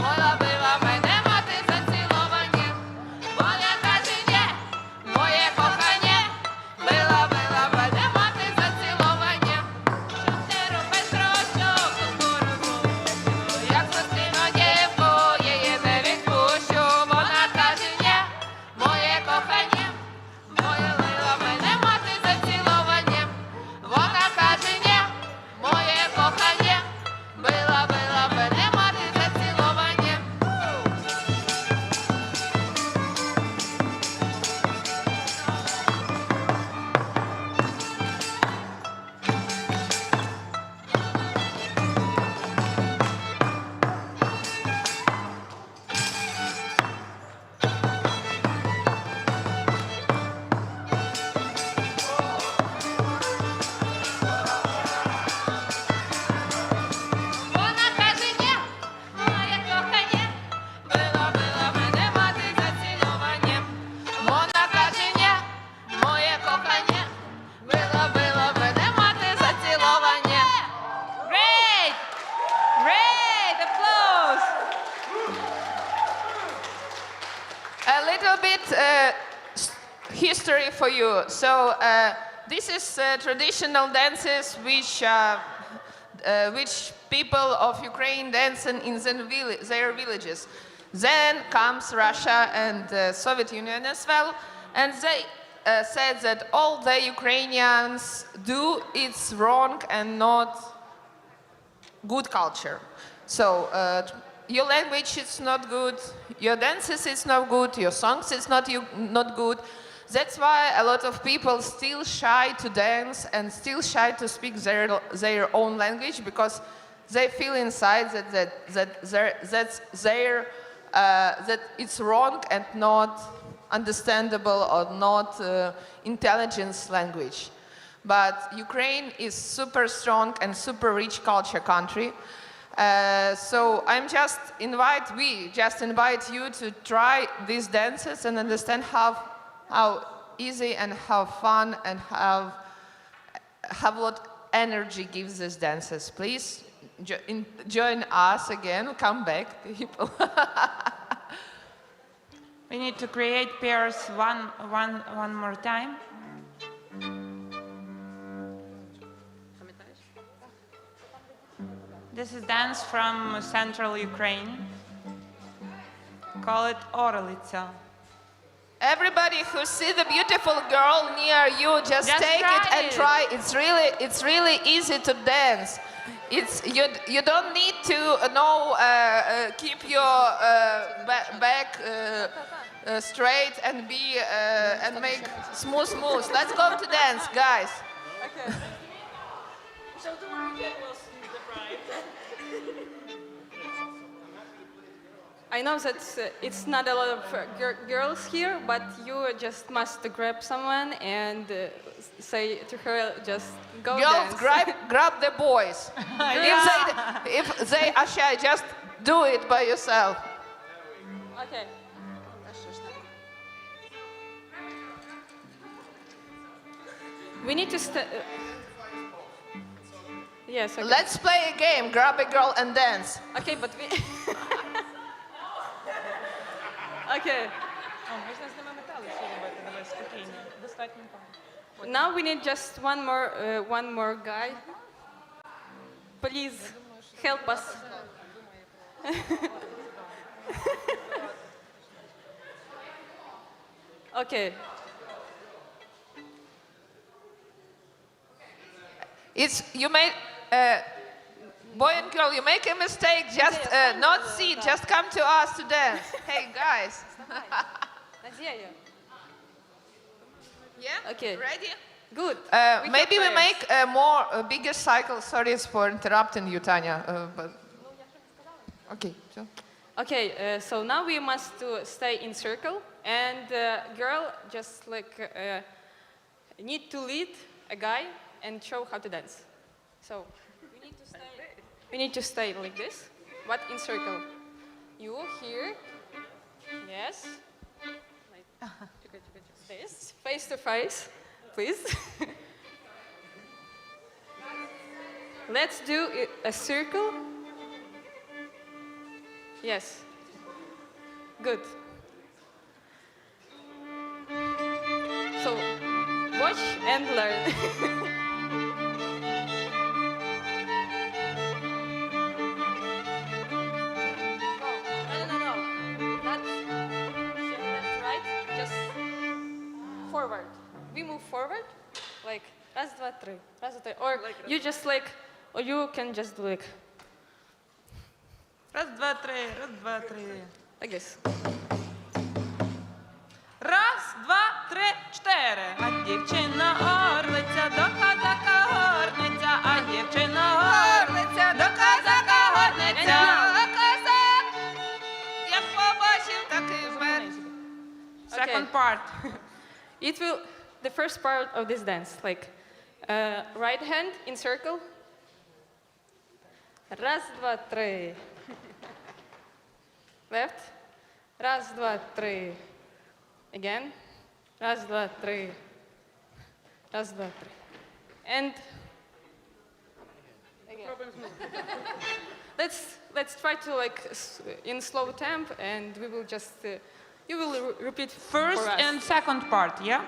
Моя била мене мати заціловані. Вона каже, ні, моє кохання. Била мене мати заціловані. Чотири Петро, що кукурудзу. Як зустріну дівку, її не відпущу. Вона каже, ні, моє кохання. Моє била мене мати заціловані. Вона каже, ні, моє кохання. Била мене мати заціловані. Вона каже, ні, моє кохання. Била мене мати заціловані. Вона каже, ні, моє кохання. Била мене мати заціловані. Great! Great! Applause! A little bit history for you. So this is traditional dances which people of Ukraine dance in their villages. Then comes Russia and Soviet Union as well, and they said that all the Ukrainians do it's wrong and not good culture. So your language is not good, your dances is not good, your songs is not good. That's why a lot of people still shy to dance and still shy to speak their own language because they feel inside that it's wrong and not understandable or not intelligence language. But Ukraine is super strong and super rich culture country. So we just invite you to try these dances and understand how easy and how fun and how what energy gives these dances. Please join us again. Come back, people. We need to create pairs one more time. This is dance from central Ukraine. Call it Oralitsa. Everybody who see the beautiful girl near you, just take it and try. It's really easy to dance. You don't need to keep your back straight and make smooth. Let's go to dance, guys. Okay. So tomorrow we will see the bride. I know that it's not a lot of girls here, but you just must grab someone and say to her, just go Girls, dance. grab the boys. If they are shy, just do it by yourself. Okay. We need to yes. Okay. Let's play a game. Grab a girl and dance. Okay, but we. Okay. Now we need just one more guy. Please help us. Okay. You made boy and girl. You make a mistake. Just not sit. Just come to us to dance. Hey guys. Yeah. Okay. Ready? Good. Maybe we make a bigger cycle. Sorry for interrupting you, Tanya. But okay. So. Okay. So now we must stay in circle, and girl just need to lead a guy and show how to dance. So we need to stay like this, but in circle. You here, yes, like this, face to face, please. Let's do a circle. Yes. Good. So, watch and learn. No. Not left, right. Just forward. We move forward, like раз, два, три, раз, два, три. Or you just like, or you can just do like. Раз, два, три, раз, два, три. Like this. Раз, два, три, чотири. А дівчина горлиця, до козака горниця, а дівчина горлиця, до козака горниця. А козак, як побачив, так і вмер. Second part. It will, the first part of this dance, like right hand in circle. Раз, два, три. Left. Раз, два, три. Again. Раз, два, три. Раз, два, три. And again. Let's try to like in slow tempo, and we will just you will repeat First for us. and second part, yeah?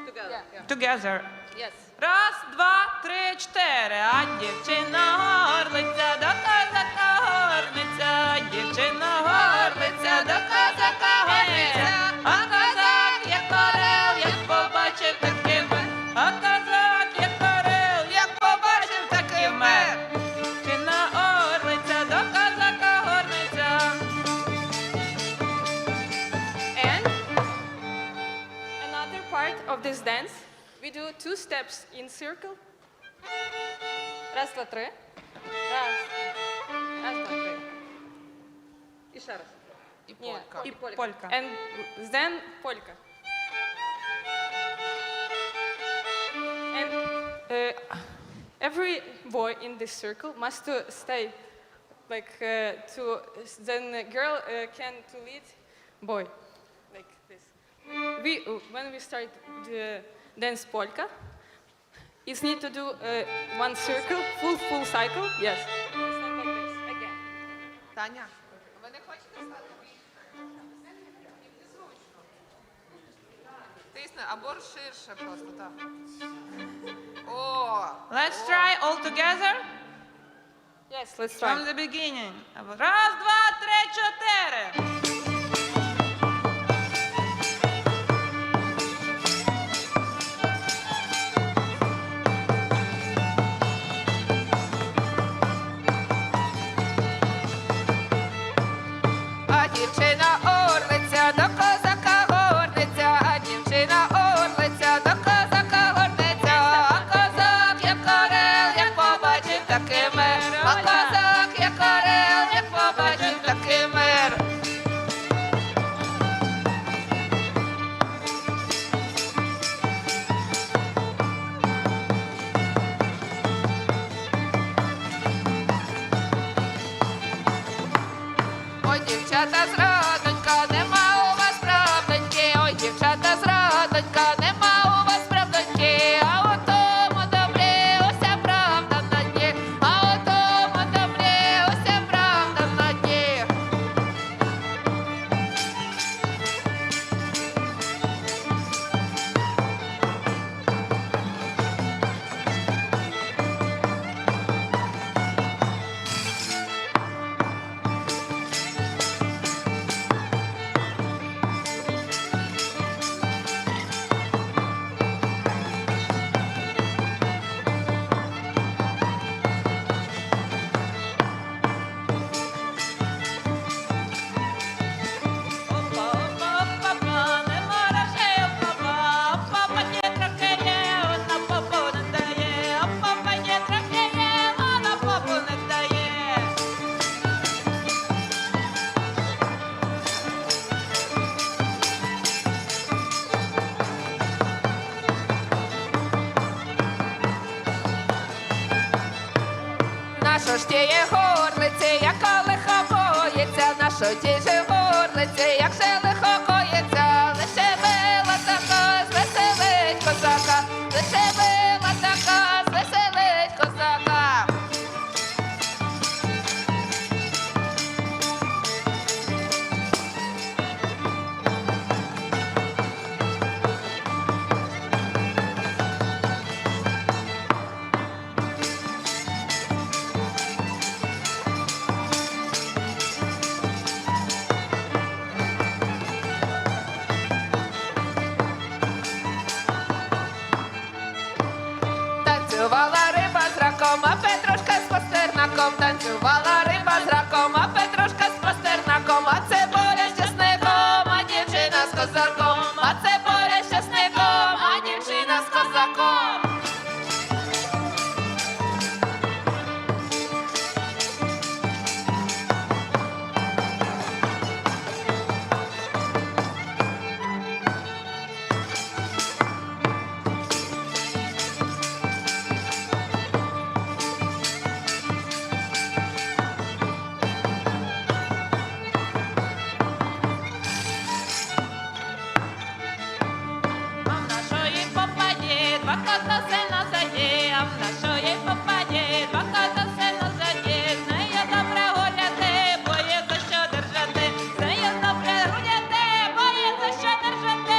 Together. Together. Yes. Раз, два, три, чотири. А дівчина горлиця, до козака горниця, а дівчина горлиця, до козака горниця. А козак, як орел, як побачив, так і вмер. А козак, як орел, як побачив, так і вмер. Дівчина горлиця, до козака горниця. And another part of this dance, we do 2 steps in circle. Раз, два, три. Раз. Раз, два, три. І ще раз. І полька. І полька. And then polka. And every boy in this circle must to stay like to then the girl can to lead boy like this. When we start the dance polka, it's need to do one circle, full cycle. Yes. Stand like this again. Таня, ви не хочете стати? Їм незручно. Тисни, або ширше просто, так. О! Let's try all together. Yes, let's try. From the beginning. Раз, два, три, чотири. А дівчина орлиця, до козака горниця, а дівчина орлиця, до козака горниця. А козак, як орел, як побачив, так і мер. А козак, як орел, як побачив, так і мер. Ой, дівчата, зрадонька, нема у вас правдоньки. Ой, дівчата, зрадонька, нема у вас правдоньки. А у тому добрі уся правда на дні. А у тому добрі уся правда на дні. Наша ж тіє горлиці, яка лиха боїться, наша тіє горлиці, як же лихо коїться, лише била така, звеселить козака, лише била така, звеселить козака. кота сильно задів, нашої попаді, два кота сильно задів, з нею добре гуляти, бо є за що держати, з нею добре гуляти, бо є за що держати.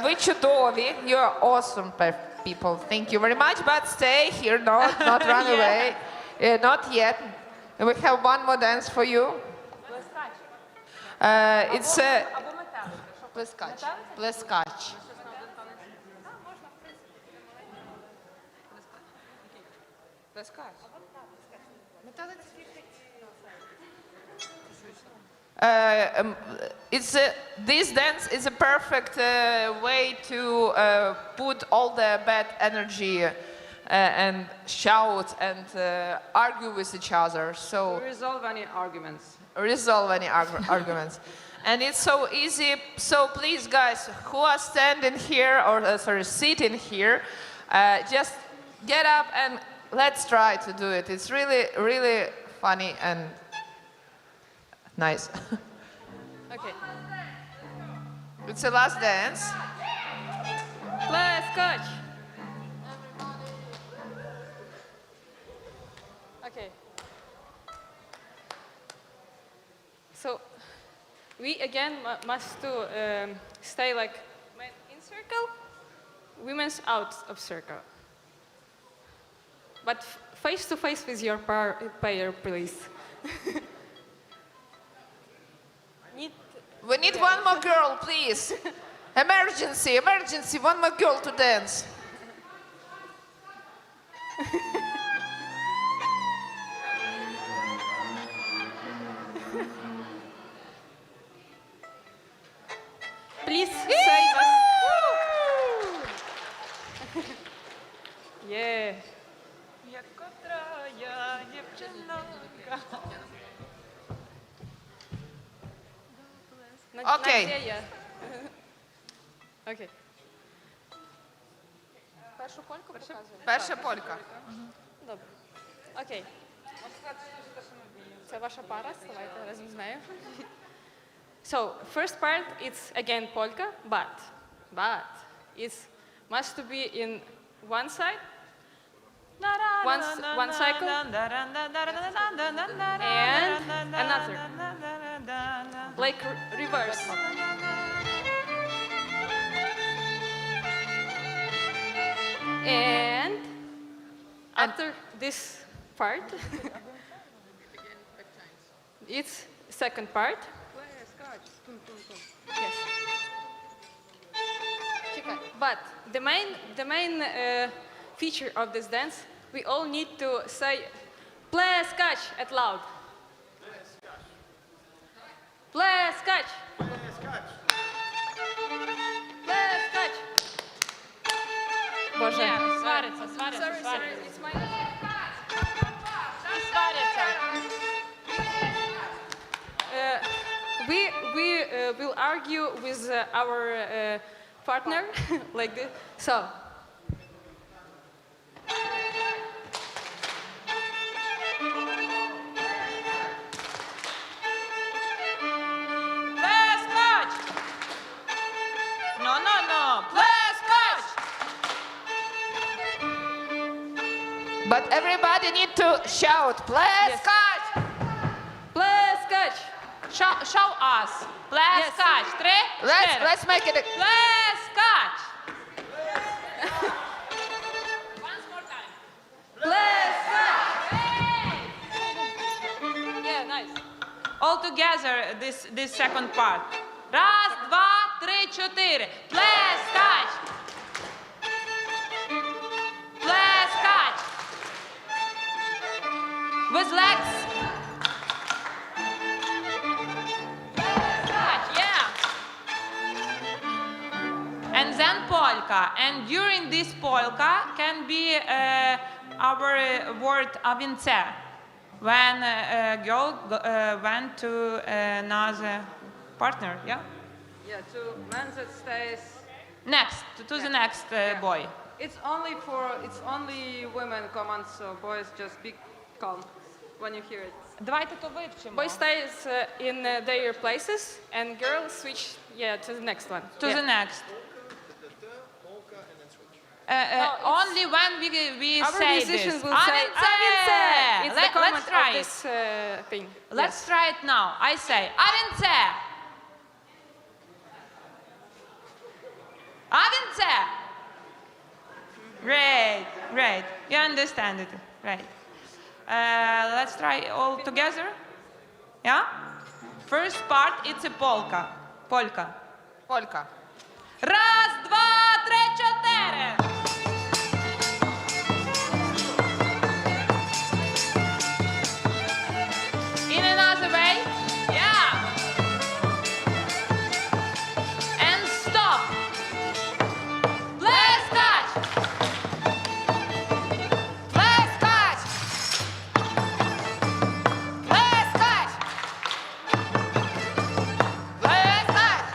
Ви чудові. You're awesome people. Thank you very much. But stay here, not run Yeah. away. Not yet. We have one more dance for you. It's плескач. Плескач. Плескач. This dance is a perfect way to put all the bad energy and shout and argue with each other. So Resolve any arguments. resolve any arguments. And it's so easy. So please, guys, who are standing here or sitting here, just get up and let's try to do it. It's really, really funny and nice. Okay. It's the last dance. Плескач. Okay. So we again must stay like men in circle, women's out of circle. But face to face with your pair, please. We need one more girl, please. Emergency, emergency, one more girl to dance. Please save us. Yeah. Okay. Надія. Окей. Першу польку показуємо? Перша полька. Добре. Окей. Це ваша пара, ставайте разом з нею. So, first part, it's again polka, but it must to be in one side, one cycle, and another, like reverse. And after this part, it's second part. Yes. But the main feature of this dance, we all need to say pleskach at loud. Pleskach. Pleskach. Боже. Ні, свариться. It's my... І свариться. We will argue with our partner like this. So. Плескач! No. Плескач! But everybody need to shout, pleskać! Pleskach. Show us. Плескач. Три, чотири. Let's make it a... Плескач. Yeah, nice. All together, this second part. Раз, два, три, чотири. Плескач. Плескач. With legs. Плескач, yeah. And then polka. polka, and during this polka can be our word avince, when a girl went to another partner, yeah? Yeah, to man that stays. Next, to the next boy. It's only women command, so boys just be calm when you hear it. Давайте то вивчимо. Boys stays in their places, and girls switch, to the next one. To the next. Only when we Our say musicians this. will say Avince. It's the command Let's try of it. this thing. Let's try it now. I say Avince. Avince. Great, great. You understand it, right? Let's try all together. Yeah? First part, it's a polka. Polka. Polka. Раз, два, три, чотири. In another way. Yeah. And stop. Let's touch. Let's touch. Let's touch. Let's touch.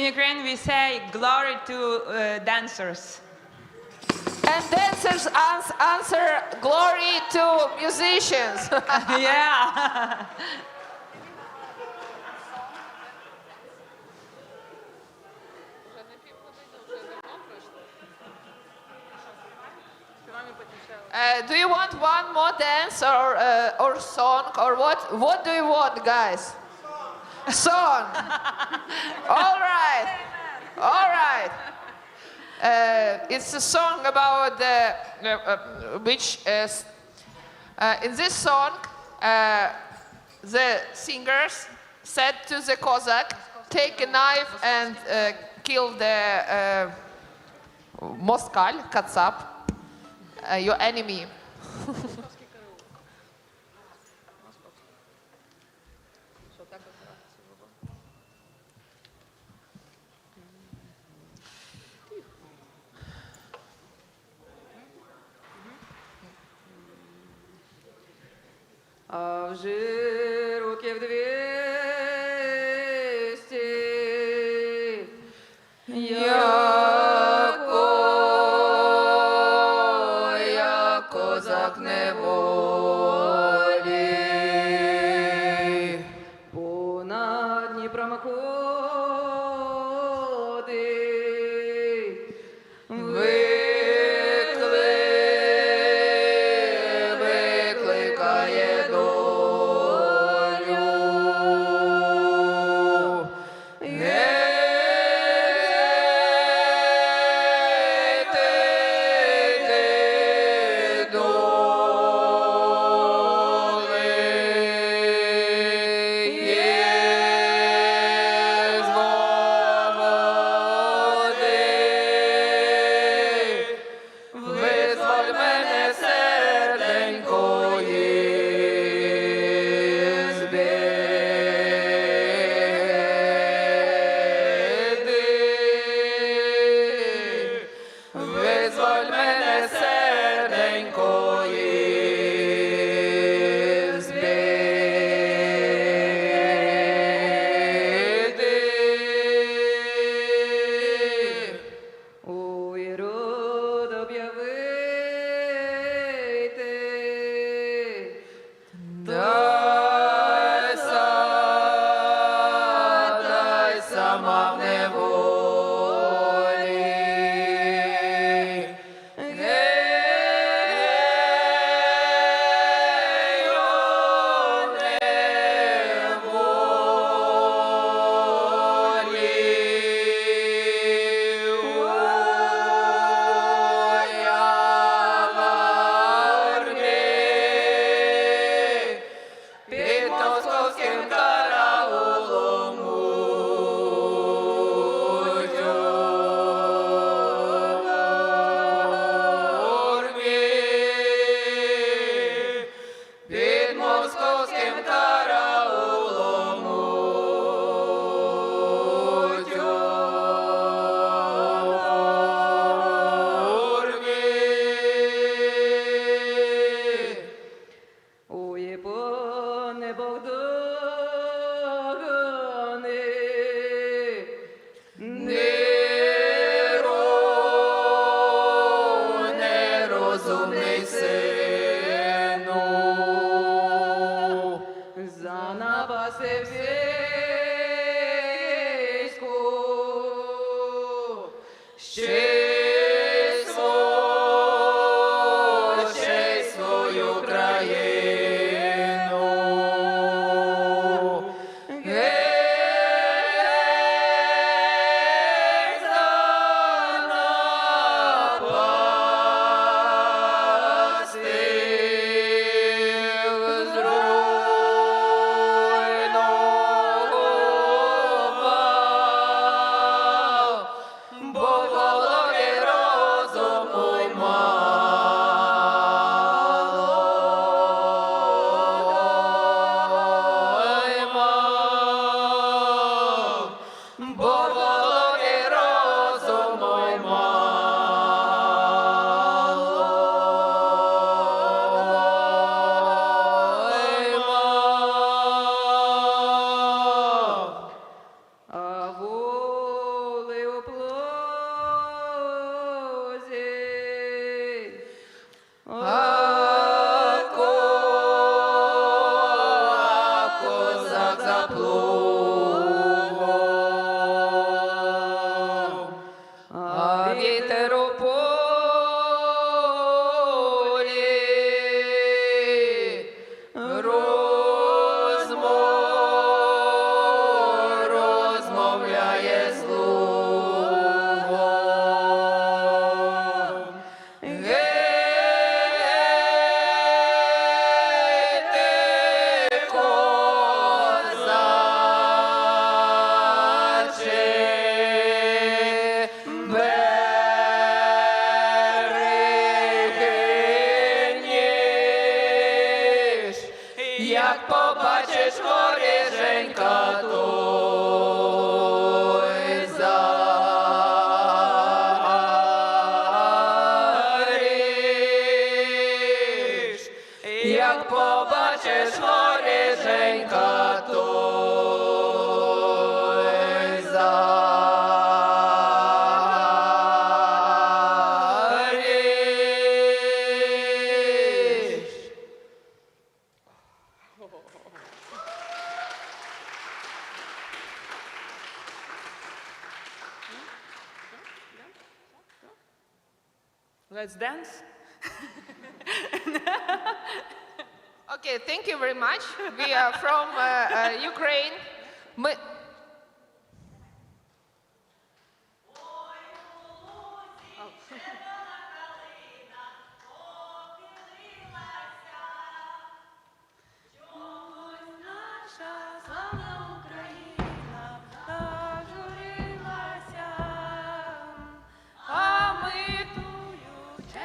in Ukraine we say glory to dancers. And dancers answer glory to musicians. Yeah. Do you want one more dance or song or what? What do you want, guys? Song. All right. All right. It's a song about which is in this song the singers said to the Cossack, take a knife and kill the Moskal, Katsap, your enemy. А вже років 200 я козак неволі, понад Дніпром ходить, викликає долю. Гей, ти, доли, є свободи. Визволь мене, серденько, із біди. Визволь мене, серденько, із біди. Ой, род об'явити, дай сама в неволі. Гей, о неволі, ой, я в армії, під московським караулом під московським караулом у тюрмі. Ой, пане Богдане, нерозумний сину, занапасив війську, ще й свою країну. Гей, занапастив, зруйнував плугом, а вітер у полі розмовляє з лугом. Гей, ти, козаче, берегиніш, як побачиш горішенька, той загориш. Як побачиш горішенька, той загориш. Let's dance. Okay, thank you very much. We are from Ukraine. Ми...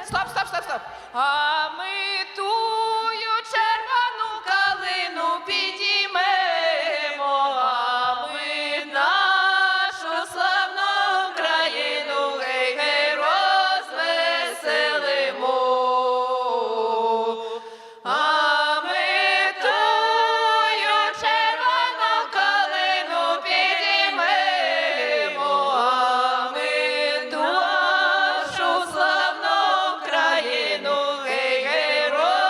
Стоп, стоп, стоп, стоп. А ми тую червону калину підіймемо, а ми нашу славну Україну гей-гей розвеселимо. А ми тую червону калину підіймемо, а ми нашу славну Україну гей-гей розвеселимо.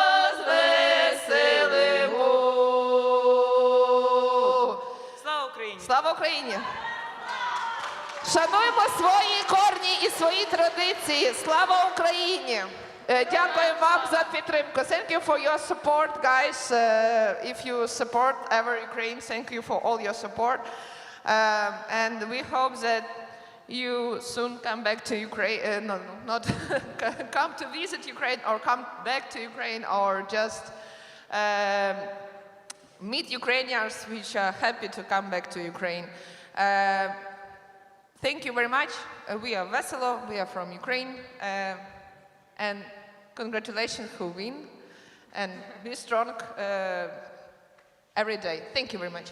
Слава Україні! Слава Україні! Шануємо свої корні і свої традиції. Слава Україні! Дякую вам за підтримку. Thank you for your support, guys. If you support ever Ukraine, thank you for all your support. And we hope that you soon come back to Ukraine. No, not come to visit Ukraine or come back to Ukraine or just meet Ukrainians which are happy to come back to Ukraine. Thank you very much. We are Veselo, we are from Ukraine. And congratulations who win. And be strong every day. Thank you very much.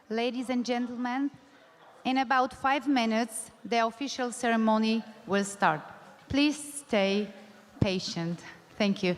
ladies and gentlemen, in about 5 minutes, the official ceremony will start. Please stay patient. Thank you.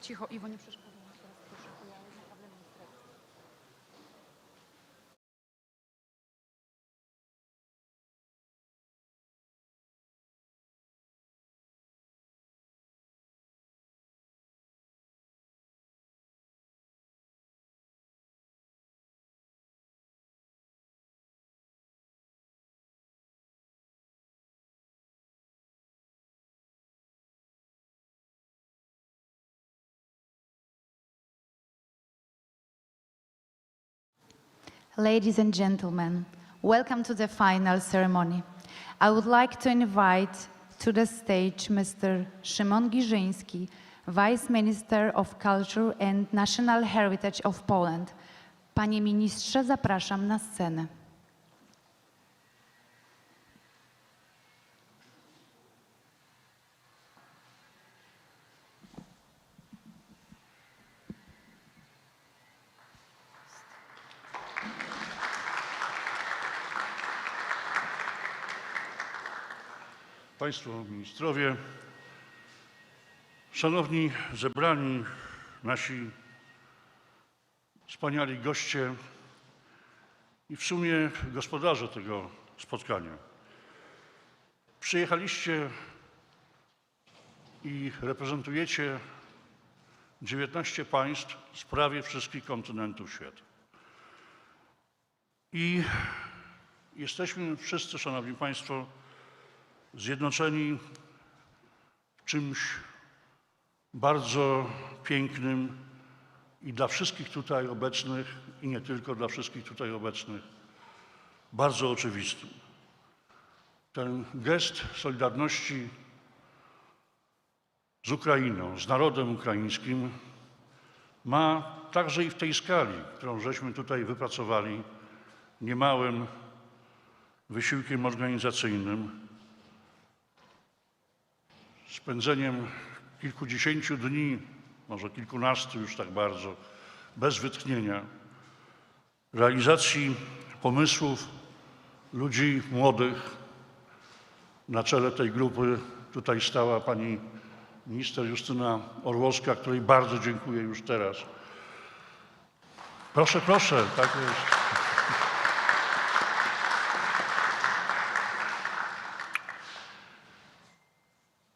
Cicho, Iwo, nie przeszkadzaj. Teraz proszę, bo ja naprawdę mam stres. Ladies and gentlemen, welcome to the final ceremony. I would like to invite to the stage Mr. Szymon Giżyński, Vice Minister of Culture and National Heritage of Poland. Panie ministrze, zapraszam na scenę. Państwo ministrowie, szanowni zebrani, nasi wspaniali goście i w sumie gospodarze tego spotkania. Przyjechaliście i reprezentujecie 19 państw z prawie wszystkich kontynentów świata. I jesteśmy wszyscy, szanowni państwo, zjednoczeni w czymś bardzo pięknym i dla wszystkich tutaj obecnych, i nie tylko dla wszystkich tutaj obecnych, bardzo oczywistym. Ten gest solidarności z Ukrainą, z narodem ukraińskim ma także i w tej skali, którą żeśmy tutaj wypracowali, niemałym wysiłkiem organizacyjnym, spędzeniem kilkudziesięciu dni, może kilkunastu już tak bardzo, bez wytchnienia, realizacji pomysłów ludzi młodych. Na czele tej grupy tutaj stała pani minister Justyna Orłowska, której bardzo dziękuję już teraz. Proszę, proszę, tak jest.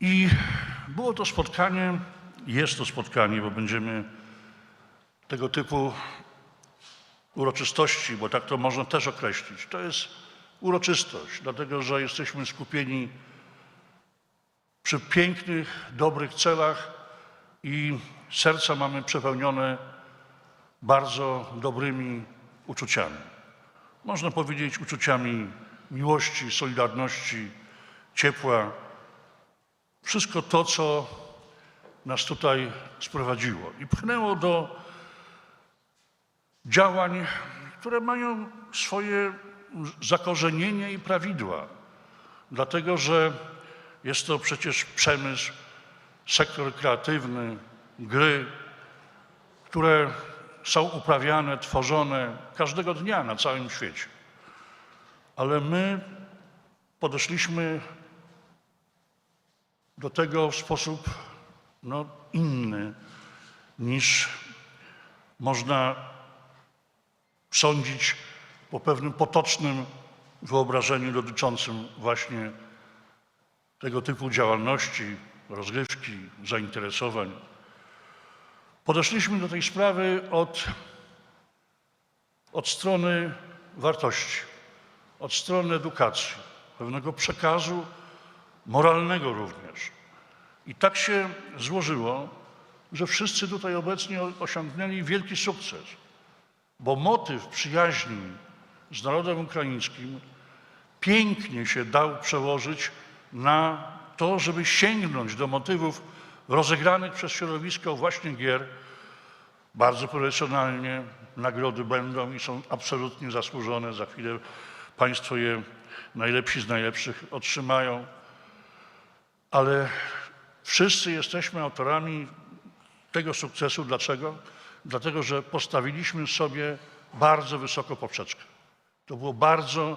I było to spotkanie, jest to spotkanie, bo będziemy tego typu uroczystości, bo tak to można też określić. To jest uroczystość, dlatego że jesteśmy skupieni przy pięknych, dobrych celach i serca mamy przepełnione bardzo dobrymi uczuciami. Można powiedzieć uczuciami miłości, solidarności, ciepła. Wszystko to, co nas tutaj sprowadziło i pchnęło do działań, które mają swoje zakorzenienie i prawidła. Dlatego, że jest to przecież przemysł, sektor kreatywny, gry, które są uprawiane, tworzone każdego dnia na całym świecie. Ale my podeszliśmy do tego w sposób inny niż można sądzić po pewnym potocznym wyobrażeniu dotyczącym właśnie tego typu działalności, rozrywki, zainteresowań. Podeszliśmy do tej sprawy od strony wartości, od strony edukacji, pewnego przekazu moralnego również. I tak się złożyło, że wszyscy tutaj obecni osiągnęli wielki sukces, bo motyw przyjaźni z narodem ukraińskim pięknie się dał przełożyć na to, żeby sięgnąć do motywów rozegranych przez środowisko właśnie gier bardzo profesjonalnie. Nagrody będą i są absolutnie zasłużone. Za chwilę państwo je najlepsi z najlepszych otrzymają. Ale wszyscy jesteśmy autorami tego sukcesu. Dlaczego? Dlatego, że postawiliśmy sobie bardzo wysoko poprzeczkę. To było bardzo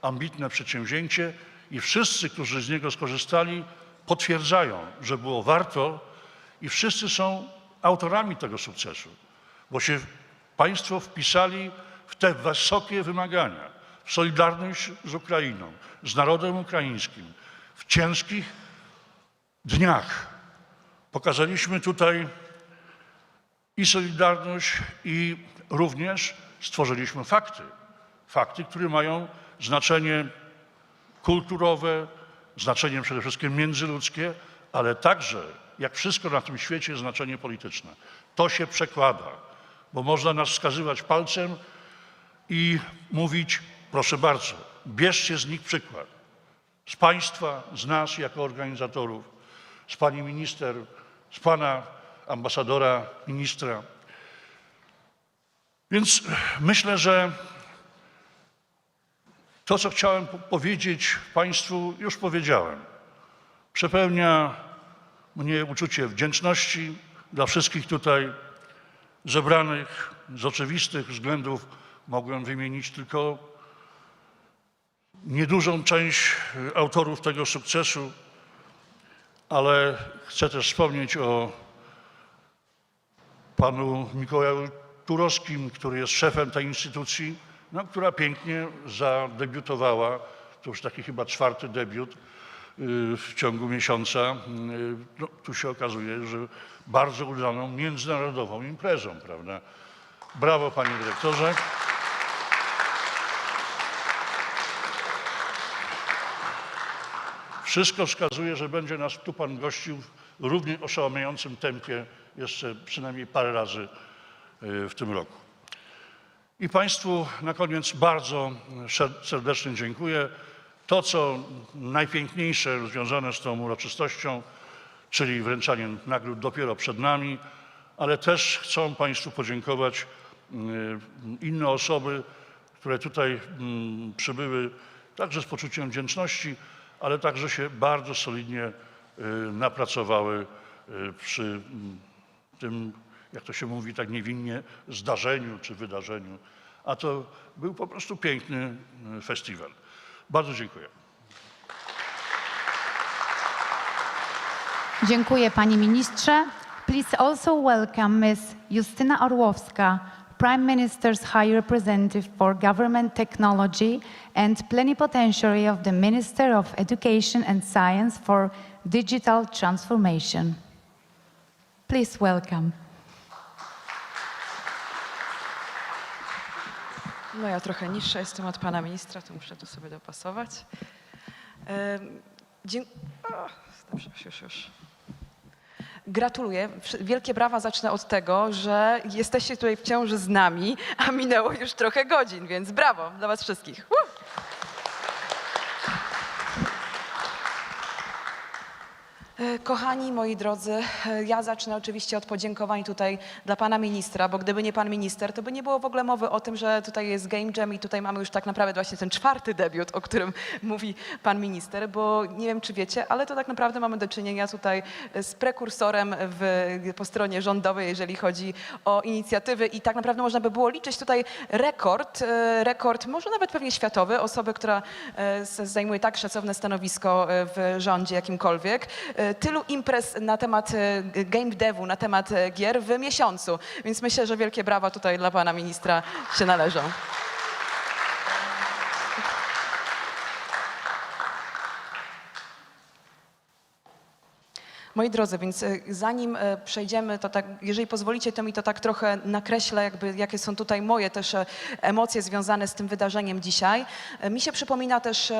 ambitne przedsięwzięcie i wszyscy, którzy z niego skorzystali, potwierdzają, że było warto i wszyscy są autorami tego sukcesu, bo się Państwo wpisali w te wysokie wymagania, w solidarność z Ukrainą, z narodem ukraińskim. W ciężkich dniach pokazaliśmy tutaj i solidarność, i również stworzyliśmy fakty. Fakty, które mają znaczenie kulturowe, znaczenie przede wszystkim międzyludzkie, ale także, jak wszystko na tym świecie, znaczenie polityczne. To się przekłada, bo można nas wskazywać palcem i mówić, proszę bardzo, bierzcie z nich przykład. Z Państwa, z nas jako organizatorów, z Pani Minister, z Pana ambasadora, ministra. Więc myślę, że to, co chciałem powiedzieć Państwu, już powiedziałem. Przepełnia mnie uczucie wdzięczności dla wszystkich tutaj zebranych. Z oczywistych względów mogłem wymienić tylko niedużą część autorów tego sukcesu, ale chcę też wspomnieć o panu Mikołaju Turowskim, który jest szefem tej instytucji, no, która pięknie zadebiutowała, to już taki chyba 4. debiut w ciągu miesiąca. No, tu się okazuje, że bardzo udaną międzynarodową imprezą, prawda? Brawo, panie dyrektorze. Wszystko wskazuje, że będzie nas tu pan gościł w równie oszałamiającym tempie jeszcze przynajmniej parę razy w tym roku. I Państwu na koniec bardzo serdecznie dziękuję. To, co najpiękniejsze związane z tą uroczystością, czyli wręczanie nagród dopiero przed nami, ale też chcą Państwu podziękować inne osoby, które tutaj przybyły także z poczuciem wdzięczności, ale także się bardzo solidnie napracowały przy tym, jak to się mówi tak niewinnie, zdarzeniu czy wydarzeniu. A to był po prostu piękny festiwal. Bardzo dziękuję. Dziękuję, panie ministrze. Please also welcome Ms. Justyna Orłowska, Prime Minister's High Representative for Government Technology and Plenipotentiary of the Minister of Education and Science for Digital Transformation. Please welcome. No ja trochę niższa jestem od pana ministra, to muszę tu sobie dopasować. Dobrze, już. Gratuluję. Wielkie brawa zacznę od tego, że jesteście tutaj wciąż z nami, a minęło już trochę godzin, więc brawo dla was wszystkich. Kochani moi drodzy, ja zacznę oczywiście od podziękowań tutaj dla pana ministra, bo gdyby nie pan minister, to by nie było w ogóle mowy o tym, że tutaj jest Game Jam i tutaj mamy już tak naprawdę właśnie ten 4. debiut, o którym mówi pan minister, bo nie wiem, czy wiecie, ale to tak naprawdę mamy do czynienia tutaj z prekursorem po stronie rządowej, jeżeli chodzi o inicjatywy i tak naprawdę można by było liczyć tutaj rekord, może nawet pewnie światowy, osoby, która zajmuje tak szacowne stanowisko w rządzie jakimkolwiek, tylu imprez na temat game devu, na temat gier w miesiącu. Więc myślę, że wielkie brawa tutaj dla pana ministra się należą. Moi drodzy, więc zanim przejdziemy, to tak, jeżeli pozwolicie, to mi to tak trochę nakreślę, jakby jakie są tutaj moje też emocje związane z tym wydarzeniem dzisiaj. Mi się przypomina też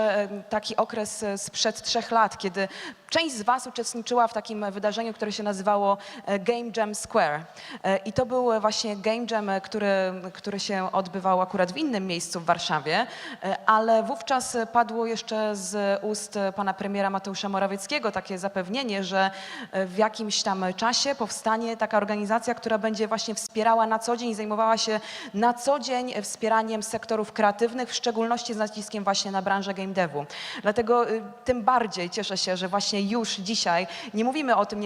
taki okres sprzed 3 lat, kiedy część z was uczestniczyła w takim wydarzeniu, które się nazywało Game Jam Square. I to był właśnie Game Jam, który się odbywał akurat w innym miejscu w Warszawie, ale wówczas padło jeszcze z ust pana premiera Mateusza Morawieckiego takie zapewnienie, że w jakimś tam czasie powstanie taka organizacja, która będzie właśnie wspierała na co dzień i zajmowała się na co dzień wspieraniem sektorów kreatywnych, w szczególności z naciskiem właśnie na branżę game devu. Dlatego tym bardziej cieszę się, że właśnie właśnie już dzisiaj. Nie mówimy o tym,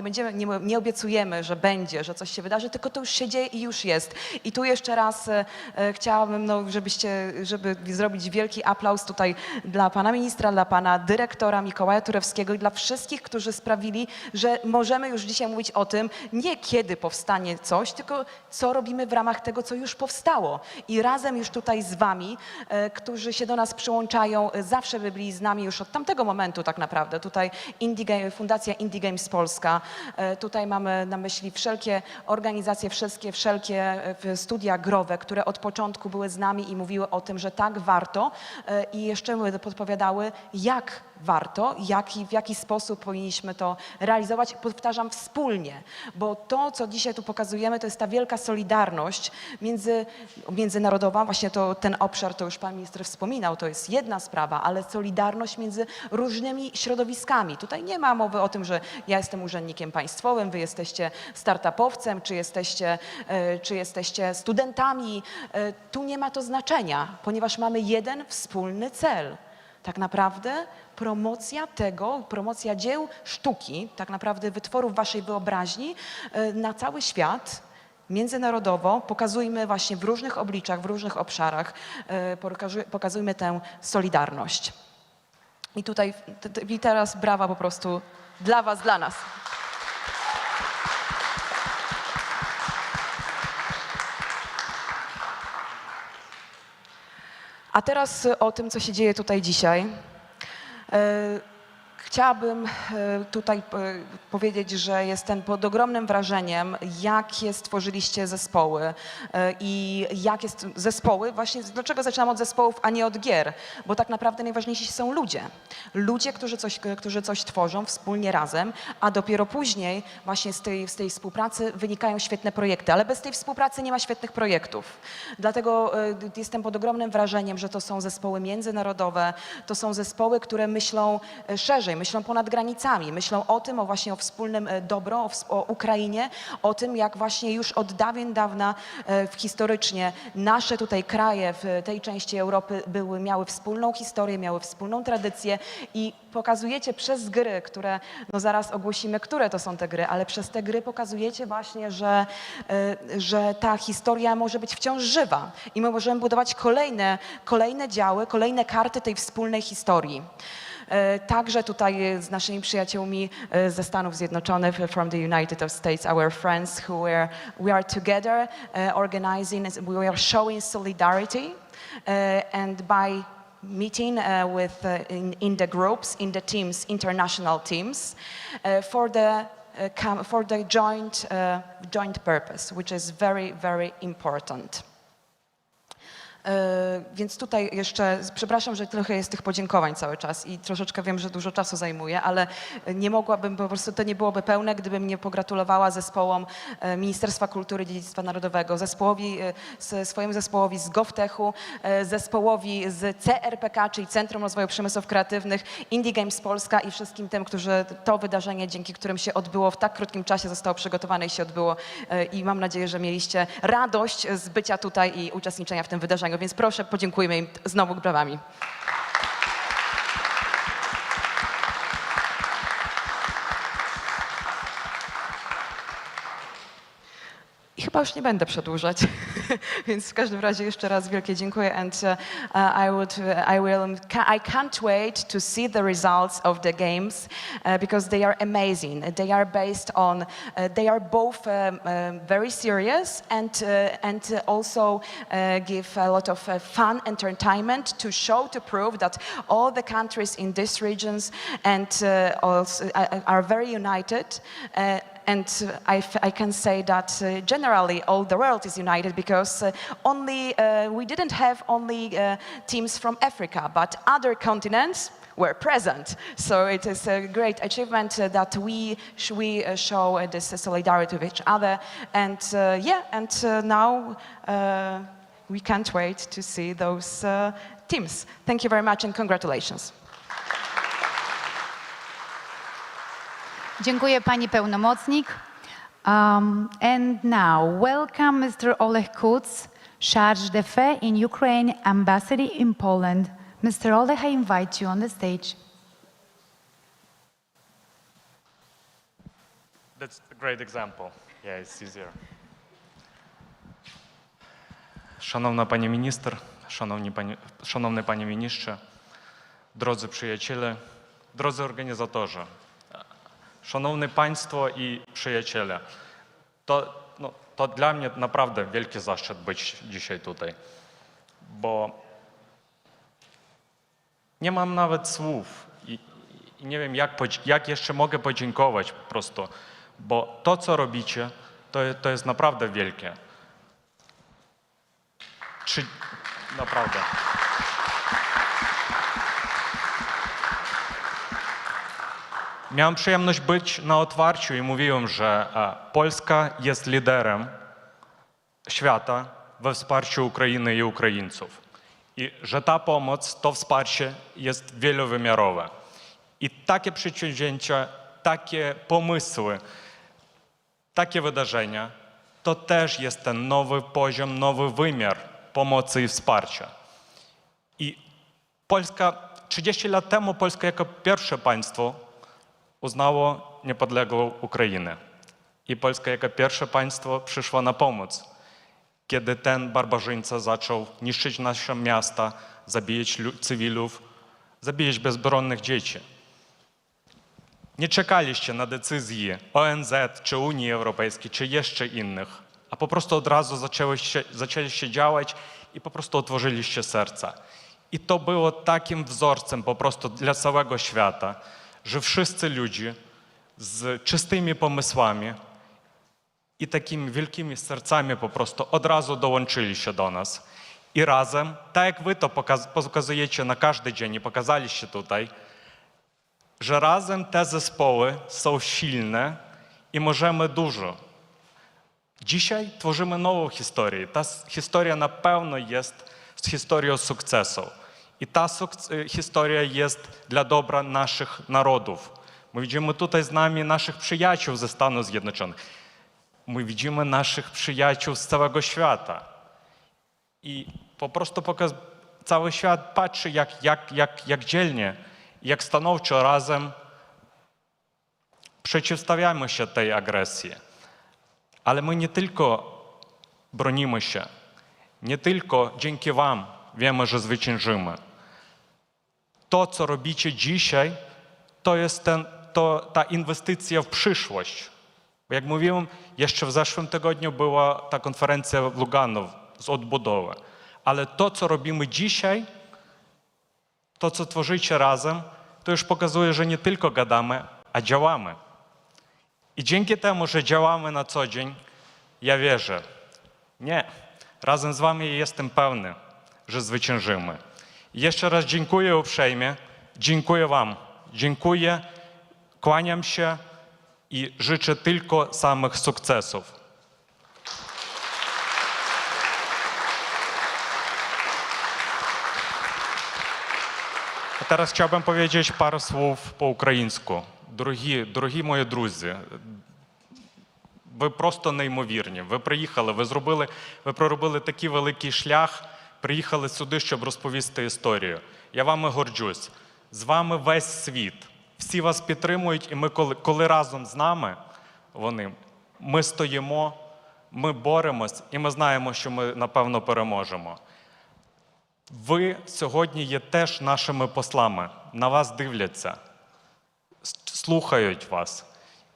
nie obiecujemy, że będzie, że coś się wydarzy, tylko to już się dzieje i już jest. I tu jeszcze raz chciałabym, żeby zrobić wielki aplauz tutaj dla pana ministra, dla pana dyrektora Mikołaja Turewskiego i dla wszystkich, którzy sprawili, że możemy już dzisiaj mówić o tym, nie kiedy powstanie coś, tylko co robimy w ramach tego, co już powstało. I razem już tutaj z wami, którzy się do nas przyłączają, zawsze by byli z nami już od tamtego momentu tak naprawdę. Tutaj Fundacja Indie Games Polska, tutaj mamy na myśli wszelkie organizacje, wszelkie studia growe, które od początku były z nami i mówiły o tym, że tak warto i jeszcze podpowiadały, jak warto, w jaki sposób powinniśmy to realizować, powtarzam, wspólnie, bo to, co dzisiaj tu pokazujemy, to jest ta wielka solidarność międzynarodowa, właśnie ten obszar, to już pan minister wspominał, to jest jedna sprawa, ale solidarność między różnymi środowiskami. Tutaj nie ma mowy o tym, że ja jestem urzędnikiem państwowym, wy jesteście startupowcem, czy jesteście studentami. Tu nie ma to znaczenia, ponieważ mamy jeden wspólny cel. Tak naprawdę promocja dzieł sztuki, tak naprawdę wytworów waszej wyobraźni na cały świat, międzynarodowo, pokazujmy właśnie w różnych obliczach, w różnych obszarach, pokazujmy tę solidarność. I teraz brawa po prostu dla was, dla nas. A teraz o tym, co się dzieje tutaj dzisiaj. Chciałabym tutaj powiedzieć, że jestem pod ogromnym wrażeniem, jakie stworzyliście zespoły i jakie zespoły, właśnie dlaczego zaczynam od zespołów, a nie od gier, bo tak naprawdę najważniejsi są ludzie. Ludzie, którzy coś tworzą wspólnie razem, a dopiero później właśnie z tej współpracy wynikają świetne projekty, ale bez tej współpracy nie ma świetnych projektów. Dlatego jestem pod ogromnym wrażeniem, że to są zespoły międzynarodowe, to są zespoły, które myślą szerzej, myślą ponad granicami, myślą o tym, właśnie o wspólnym dobro, o Ukrainie, o tym, jak właśnie już od dawien dawna historycznie nasze tutaj kraje w tej części Europy miały wspólną historię, miały wspólną tradycję i pokazujecie przez gry, które, no zaraz ogłosimy, które to są te gry, ale przez te gry pokazujecie właśnie, że ta historia może być wciąż żywa i my możemy budować kolejne działy, kolejne karty tej wspólnej historii. Także tutaj z naszymi przyjaciółmi ze Stanów Zjednoczonych, from the United States, our friends we are together organizing, we are showing solidarity and by meeting in the groups, in the teams, international teams, for the joint purpose, which is very, very important. Więc tutaj jeszcze, przepraszam, że trochę jest tych podziękowań cały czas i troszeczkę wiem, że dużo czasu zajmuje, ale nie mogłabym, po prostu to nie byłoby pełne, gdybym nie pogratulowała zespołom Ministerstwa Kultury i Dziedzictwa Narodowego, swojemu zespołowi z GovTechu, zespołowi z CRPK, czyli Centrum Rozwoju Przemysłów Kreatywnych, Indie Games Polska i wszystkim tym, którzy to wydarzenie, dzięki którym się odbyło, w tak krótkim czasie zostało przygotowane i się odbyło i mam nadzieję, że mieliście radość z bycia tutaj i uczestniczenia w tym wydarzeniu. Więc proszę, podziękujmy im znowu brawami. I chyba już nie będę przedłużać, więc w każdym razie jeszcze raz wielkie dziękuję and I can't wait to see the results of the games because they are amazing. They are based on, they are both very serious and also give a lot of fun entertainment to show, to prove that all the countries in these regions and also are very united. And I can say that generally all the world is united because we didn't have only teams from Africa, but other continents were present. So it is a great achievement that we show this solidarity with each other. And now we can't wait to see those teams. Thank you very much and congratulations. Dziękuję pani pełnomocnik. And now, welcome Mr. Oleg Kutz, Charge d'Affaires in Ukraine, Ambassador in Poland. Mr. Oleg, I invite you on the stage. That's a great example. Yeah, it's easier. Szanowna Pani Minister, Szanowny Panie Ministrze, drodzy przyjaciele, drodzy organizatorzy, szanowni Państwo i przyjaciele, to dla mnie naprawdę wielki zaszczyt być dzisiaj tutaj, bo nie mam nawet słów i nie wiem, jak jeszcze mogę podziękować po prostu, bo to, co robicie, to jest naprawdę wielkie. Naprawdę. Miałem przyjemność być na otwarciu i mówiłem, że Polska jest liderem świata we wsparciu Ukrainy i Ukraińców. I że ta pomoc, to wsparcie jest wielowymiarowe. I takie przedsięwzięcia, takie pomysły, takie wydarzenia, to też jest ten nowy poziom, nowy wymiar pomocy i wsparcia. I Polska, 30 lat temu Polska jako pierwsze państwo uznało niepodległą Ukrainę. I Polska jako pierwsze państwo przyszła na pomoc, kiedy ten barbarzyńca zaczął niszczyć nasze miasta, zabijać cywilów, zabijać bezbronnych dzieci. Nie czekaliście na decyzji ONZ, czy Unii Europejskiej, czy jeszcze innych, a po prostu od razu zaczęliście działać i po prostu otworzyliście serca. I to było takim wzorcem po prostu dla całego świata, że wszyscy ludzie z czystymi pomysłami i takimi wielkimi sercami po prostu od razu dołączyli się do nas. I razem, tak jak wy to pokazujecie na każdy dzień i pokazaliście tutaj, że razem te zespoły są silne i możemy dużo. Dzisiaj tworzymy nową historię. Ta historia na pewno jest historią sukcesu. I ta historia jest dla dobra naszych narodów. My widzimy tutaj z nami naszych przyjaciół ze Stanów Zjednoczonych. My widzimy naszych przyjaciół z całego świata. I po prostu cały świat patrzy, jak dzielnie, jak stanowczo razem przeciwstawiamy się tej agresji. Ale my nie tylko bronimy się, nie tylko dzięki wam wiemy, że zwyciężymy. To, co robicie dzisiaj, to jest ta inwestycja w przyszłość. Bo jak mówiłem, jeszcze w zeszłym tygodniu była ta konferencja w Lugano z odbudowy. Ale to, co robimy dzisiaj, to, co tworzycie razem, to już pokazuje, że nie tylko gadamy, a działamy. I dzięki temu, że działamy na co dzień, ja wierzę, razem z wami jestem pewny, że zwyciężymy. I jeszcze raz dziękuję uprzejmie, dziękuję wam, dziękuję, kłaniam się i życzę tylko samych sukcesów. A teraz chciałbym powiedzieć parę słów po українську. Дорогі мої друзі, ви просто неймовірні. Ви приїхали, ви проробили такий великий шлях, приїхали сюди, щоб розповісти історію. Я вами горджусь. З вами весь світ. Всі вас підтримують, і ми, коли разом з нами, ми стоїмо, ми боремось, і ми знаємо, що ми, напевно, переможемо. Ви сьогодні є теж нашими послами. На вас дивляться, слухають вас.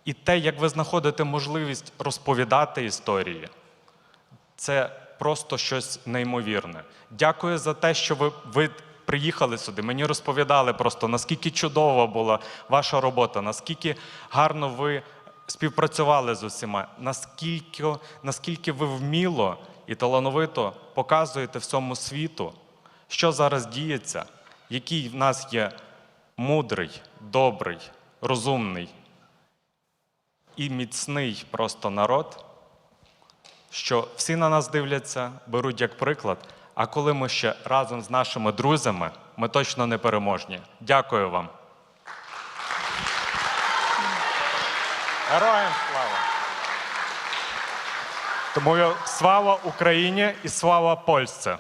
І те, як ви знаходите можливість розповідати історії, це просто щось неймовірне. Дякую за те, що ви приїхали сюди. Мені розповідали просто, наскільки чудова була ваша робота, наскільки гарно ви співпрацювали з усіма, наскільки ви вміло і талановито показуєте всьому світу, що зараз діється, який в нас є мудрий, добрий, розумний і міцний просто народ, що всі на нас дивляться, беруть як приклад, а коли ми ще разом з нашими друзями, ми точно не переможні. Дякую вам. Героям слава! Тому слава Україні і слава Польщі!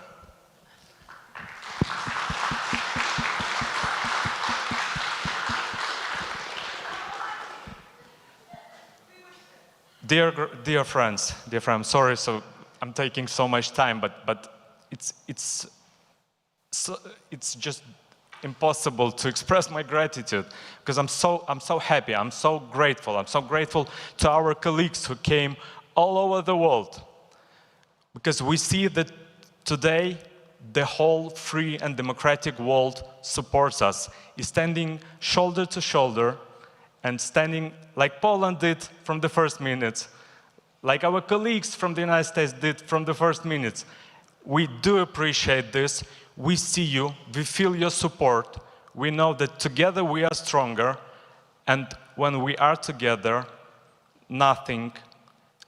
Dear friends, sorry, so I'm taking so much time, but it's just impossible to express my gratitude because I'm so happy. I'm so grateful. I'm so grateful to our colleagues who came all over the world because we see that today the whole free and democratic world supports us, is standing shoulder to shoulder and standing like Poland did from the first minutes, like our colleagues from the United States did from the first minutes. We do appreciate this. We see you. We feel your support. We know that together we are stronger. And when we are together, nothing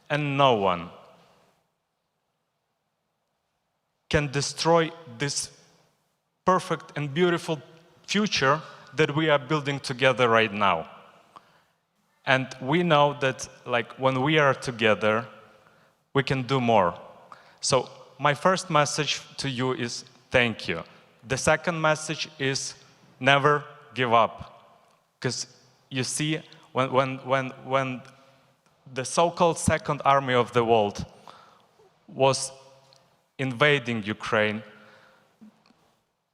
and no one can destroy this perfect and beautiful future that we are building together right now. And we know that when we are together, we can do more. So my first message to you is thank you. The second message is never give up. Because you see, when the so-called Second Army of the world was invading Ukraine,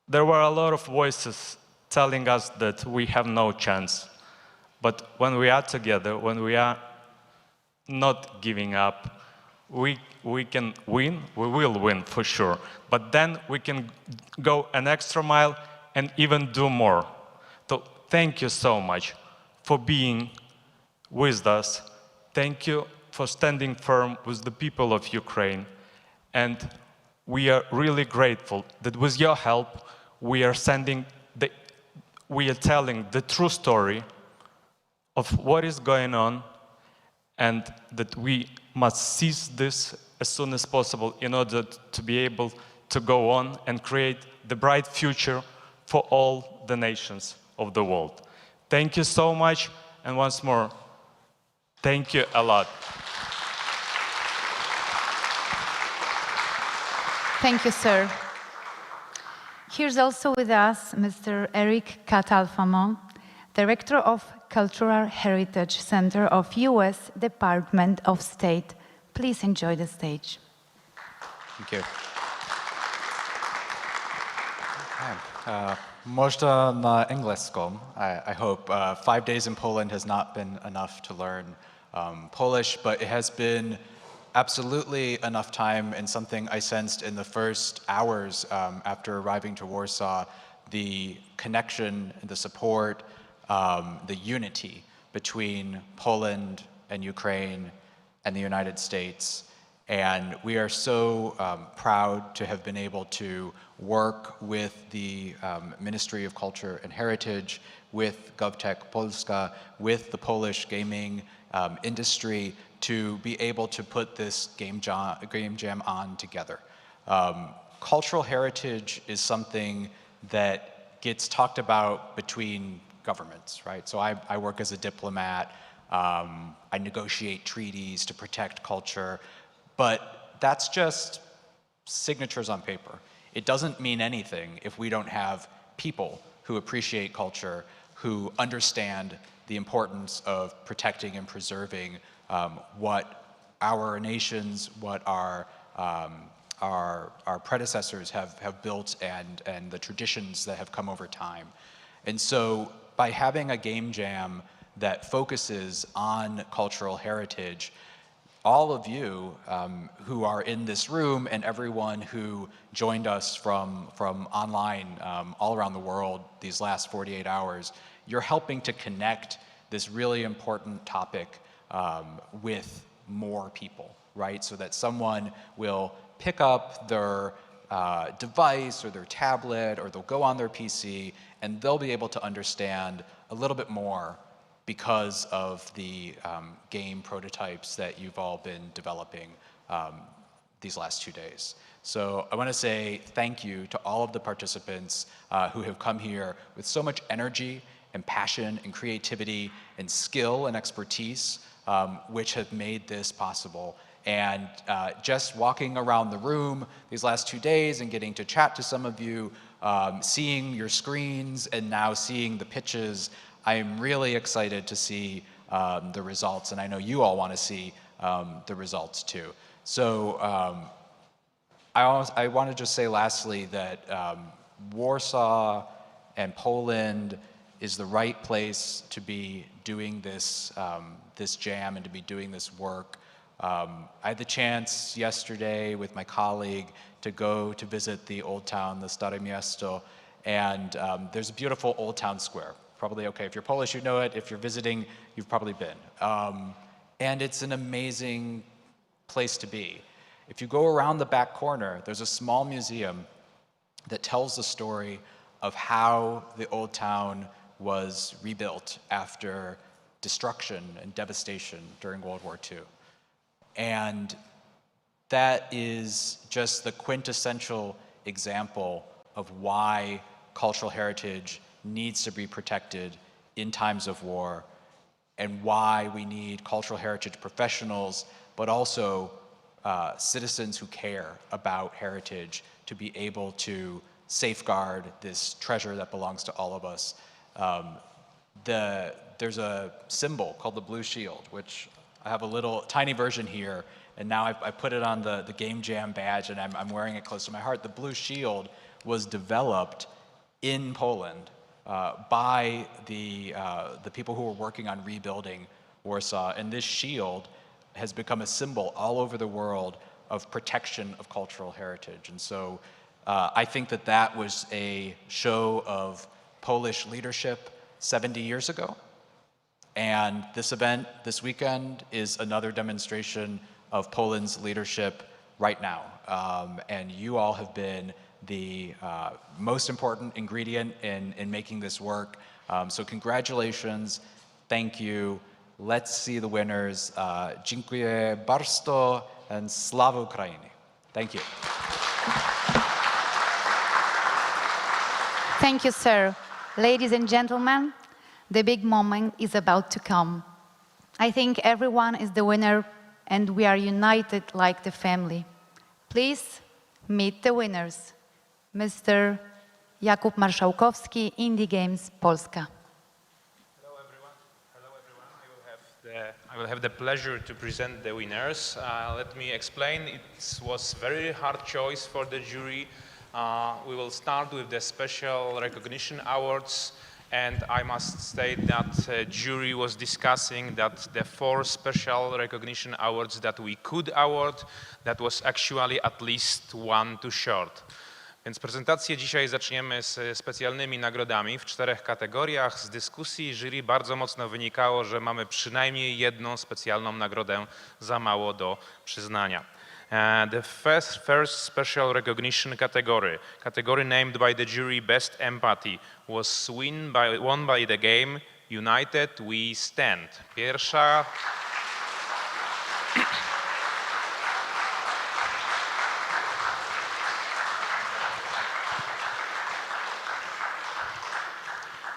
there were a lot of voices telling us that we have no chance. But when we are together, when we are not giving up, we can win, we will win for sure. But then we can go an extra mile and even do more. So thank you so much for being with us. Thank you for standing firm with the people of Ukraine. And we are really grateful that with your help, we are telling the true story of what is going on, and that we must seize this as soon as possible in order to be able to go on and create the bright future for all the nations of the world. Thank you so much, and once more, thank you a lot. Thank you, sir. Here's also with us Mr. Eric Catalfamon, Director of Cultural Heritage Center of U.S. Department of State. Please enjoy the stage. Thank you. Można na angielską, I hope. 5 days in Poland has not been enough to learn Polish, but it has been absolutely enough time, and something I sensed in the first hours after arriving to Warsaw, the connection, the support, the unity between Poland and Ukraine and the United States. And we are so proud to have been able to work with the Ministry of Culture and Heritage, with GovTech Polska, with the Polish gaming industry to be able to put this game jam on together. Cultural heritage is something that gets talked about between governments, right? So I work as a diplomat. I negotiate treaties to protect culture, but that's just signatures on paper. It doesn't mean anything if we don't have people who appreciate culture, who understand the importance of protecting and preserving what our nations, what our predecessors have built, and the traditions that have come over time. And so by having a game jam that focuses on cultural heritage, all of you who are in this room and everyone who joined us from online all around the world these last 48 hours, you're helping to connect this really important topic with more people, right? So that someone will pick up their device or their tablet, or they'll go on their PC, and they'll be able to understand a little bit more because of the game prototypes that you've all been developing these last 2 days. So I want to say thank you to all of the participants who have come here with so much energy and passion and creativity and skill and expertise, which have made this possible. And just walking around the room these last 2 days and getting to chat to some of you, seeing your screens and now seeing the pitches, I'm really excited to see the results, and I know you all want to see the results too. So I want to just say lastly that Warsaw and Poland is the right place to be doing this, this jam and to be doing this work. I had the chance yesterday with my colleague to go to visit the Old Town, the Stare Miasto, and there's a beautiful Old Town Square. Probably, okay, if you're Polish, you know it. If you're visiting, you've probably been. And it's an amazing place to be. If you go around the back corner, there's a small museum that tells the story of how the Old Town was rebuilt after destruction and devastation during World War II. And that is just the quintessential example of why cultural heritage needs to be protected in times of war, and why we need cultural heritage professionals, but also citizens who care about heritage to be able to safeguard this treasure that belongs to all of us. There's a symbol called the Blue Shield, which I have a little tiny version here, and now I put it on the Game Jam badge, and I'm wearing it close to my heart. The Blue Shield was developed in Poland by the people who were working on rebuilding Warsaw, and this shield has become a symbol all over the world of protection of cultural heritage. And so I think that that was a show of Polish leadership 70 years ago. And this event this weekend is another demonstration of Poland's leadership right now. And you all have been the most important ingredient in making this work. So congratulations, thank you. Let's see the winners. Dziękuję bardzo and Slava Ukraini. Thank you. Thank you, sir. Ladies and gentlemen, the big moment is about to come. I think everyone is the winner and we are united like the family. Please meet the winners. Mr. Jakub Marszałkowski, Indie Games Polska. I will have the pleasure to present the winners. Let me explain. It was very hard choice for the jury. We will start with the Special Recognition Awards, and I must state that jury was discussing that the 4 Special Recognition Awards that we could award, that was actually at least 1 too short. Więc prezentację dzisiaj zaczniemy z specjalnymi nagrodami w 4 kategoriach. Z dyskusji jury bardzo mocno wynikało, że mamy przynajmniej 1 specjalną nagrodę za mało do przyznania. The first special recognition category named by the jury Best Empathy, was won by the game United We Stand.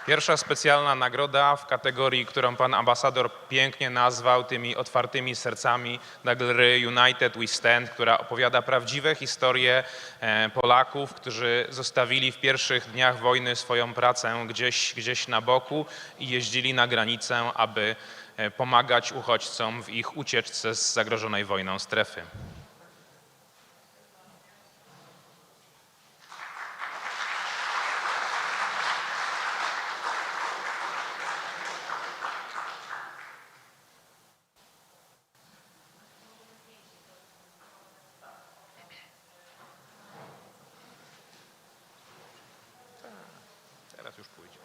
Pierwsza specjalna nagroda w kategorii, którą pan ambasador pięknie nazwał tymi otwartymi sercami dla gry United We Stand, która opowiada prawdziwe historie Polaków, którzy zostawili w pierwszych dniach wojny swoją pracę gdzieś na boku i jeździli na granicę, aby pomagać uchodźcom w ich ucieczce z zagrożonej wojną strefy. Teraz już pójdzie.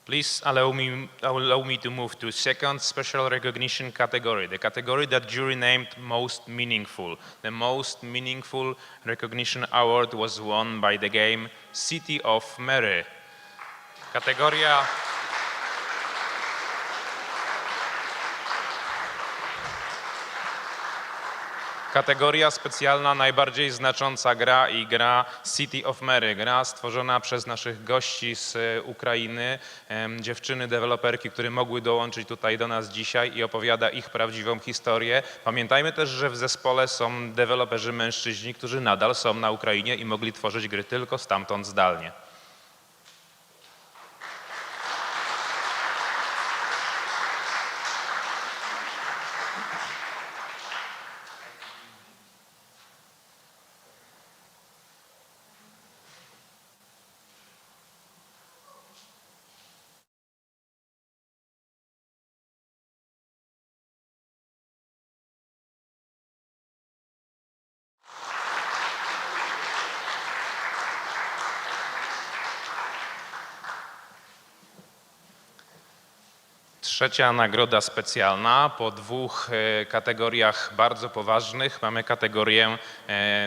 Please allow me to move to second special recognition category, the category that jury named most meaningful. The most meaningful recognition award was won by the game City of Mary. Kategoria Kategoria specjalna, najbardziej znacząca gra i gra City of Mary. Gra stworzona przez naszych gości z Ukrainy, dziewczyny, deweloperki, które mogły dołączyć tutaj do nas dzisiaj i opowiada ich prawdziwą historię. Pamiętajmy też, że w zespole są deweloperzy mężczyźni, którzy nadal są na Ukrainie i mogli tworzyć gry tylko stamtąd zdalnie. Trzecia nagroda specjalna. Po dwóch kategoriach bardzo poważnych mamy kategorię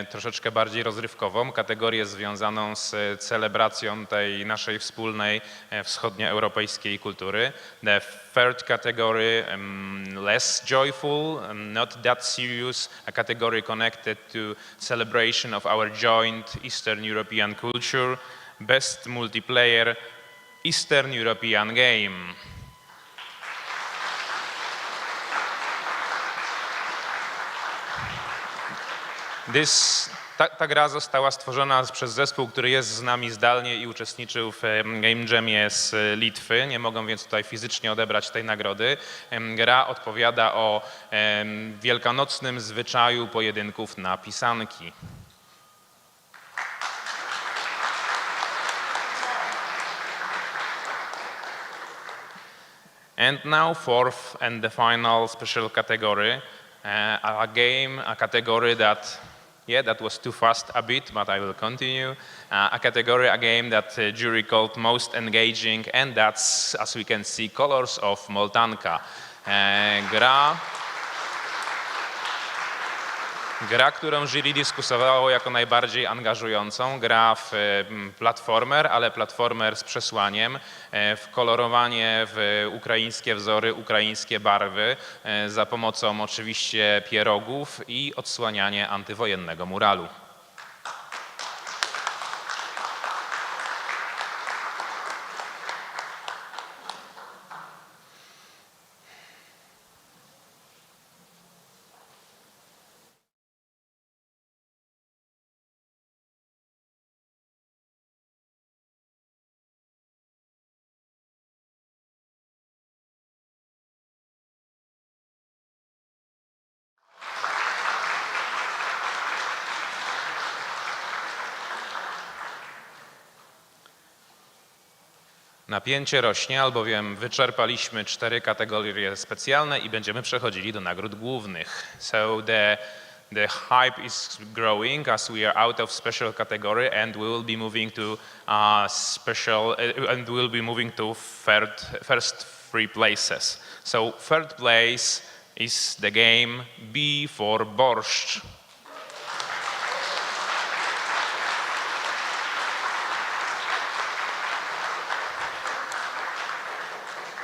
troszeczkę bardziej rozrywkową, kategorię związaną z celebracją tej naszej wspólnej wschodnioeuropejskiej kultury. The third category, less joyful, not that serious, a category connected to celebration of our joint Eastern European culture, best multiplayer Eastern European game. Ta gra została stworzona przez zespół, który jest z nami zdalnie i uczestniczył w Game Jamie z Litwy. Nie mogą więc tutaj fizycznie odebrać tej nagrody. Gra odpowiada o wielkanocnym zwyczaju pojedynków na pisanki. And now fourth and the final special category, a category that was too fast a bit, but I will continue. A category, a game that the jury called most engaging, and that's, as we can see, Colors of Moltanka. Gra, którą jury dyskutowało jako najbardziej angażującą. Gra w platformer, ale platformer z przesłaniem, w kolorowanie w ukraińskie wzory, ukraińskie barwy, za pomocą oczywiście pierogów i odsłanianie antywojennego muralu. Napięcie rośnie, albowiem wyczerpaliśmy 4 kategorie specjalne i będziemy przechodzili do nagród głównych. So the hype is growing as we are out of special category and we will be moving to first 3 places. So third place is the game B for Borscht.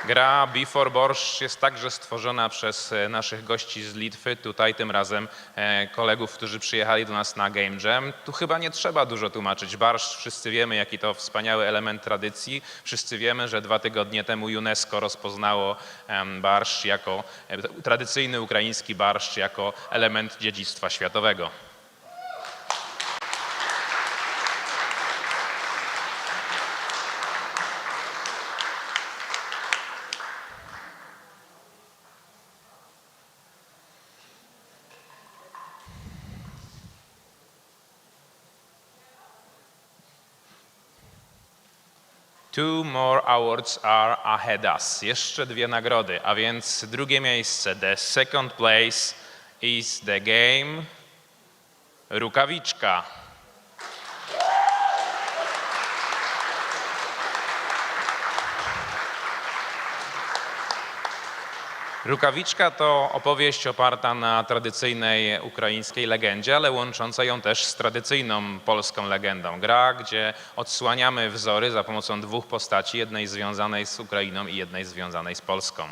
Gra Before Borscht jest także stworzona przez naszych gości z Litwy, tutaj tym razem kolegów, którzy przyjechali do nas na Game Jam. Tu chyba nie trzeba dużo tłumaczyć. Barszcz, wszyscy wiemy, jaki to wspaniały element tradycji. Wszyscy wiemy, że 2 tygodnie temu UNESCO rozpoznało barszcz jako tradycyjny ukraiński barszcz jako element dziedzictwa światowego. Two more awards are ahead us. Jeszcze 2 nagrody, a więc drugie miejsce. The second place is the game Rukawiczka. Rukawiczka to opowieść oparta na tradycyjnej ukraińskiej legendzie, ale łącząca ją też z tradycyjną polską legendą. Gra, gdzie odsłaniamy wzory za pomocą 2 postaci, jednej związanej z Ukrainą i jednej związanej z Polską.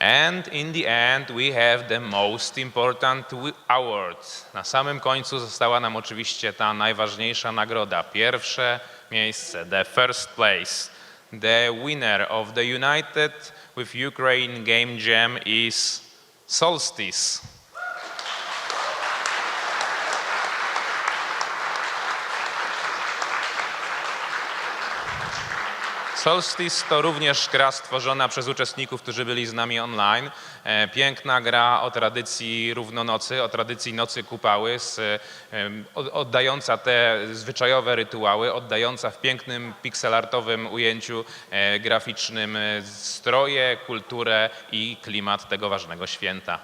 And in the end we have the most important award. Na samym końcu została nam oczywiście ta najważniejsza nagroda. Pierwsze miejsce, the first place. The winner of the United with Ukraine Game Jam is Solstice. Solstice to również gra stworzona przez uczestników, którzy byli z nami online. Piękna gra o tradycji równonocy, o tradycji nocy kupały, oddająca te zwyczajowe rytuały, oddająca w pięknym pixelartowym ujęciu graficznym stroje, kulturę i klimat tego ważnego święta.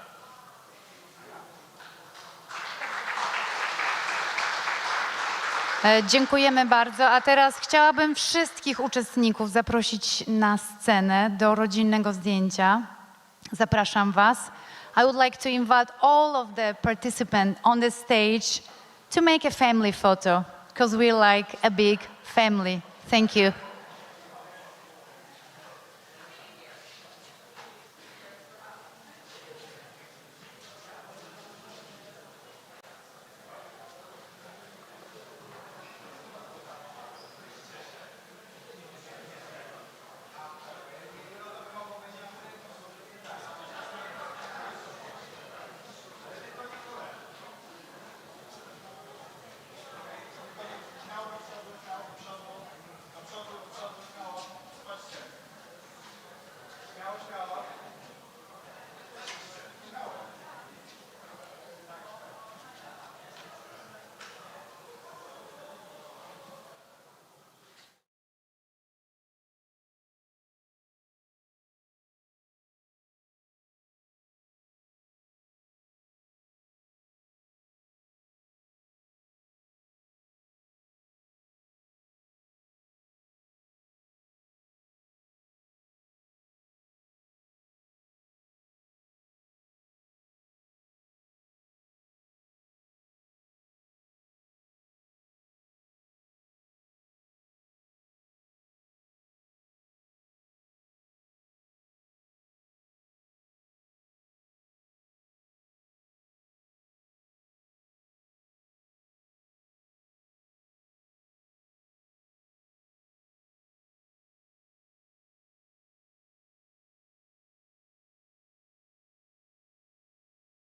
Dziękujemy bardzo. A teraz chciałabym wszystkich uczestników zaprosić na scenę do rodzinnego zdjęcia. Zapraszam Was. I would like to invite all of the participants on the stage to make a family photo, because we're like a big family. Thank you.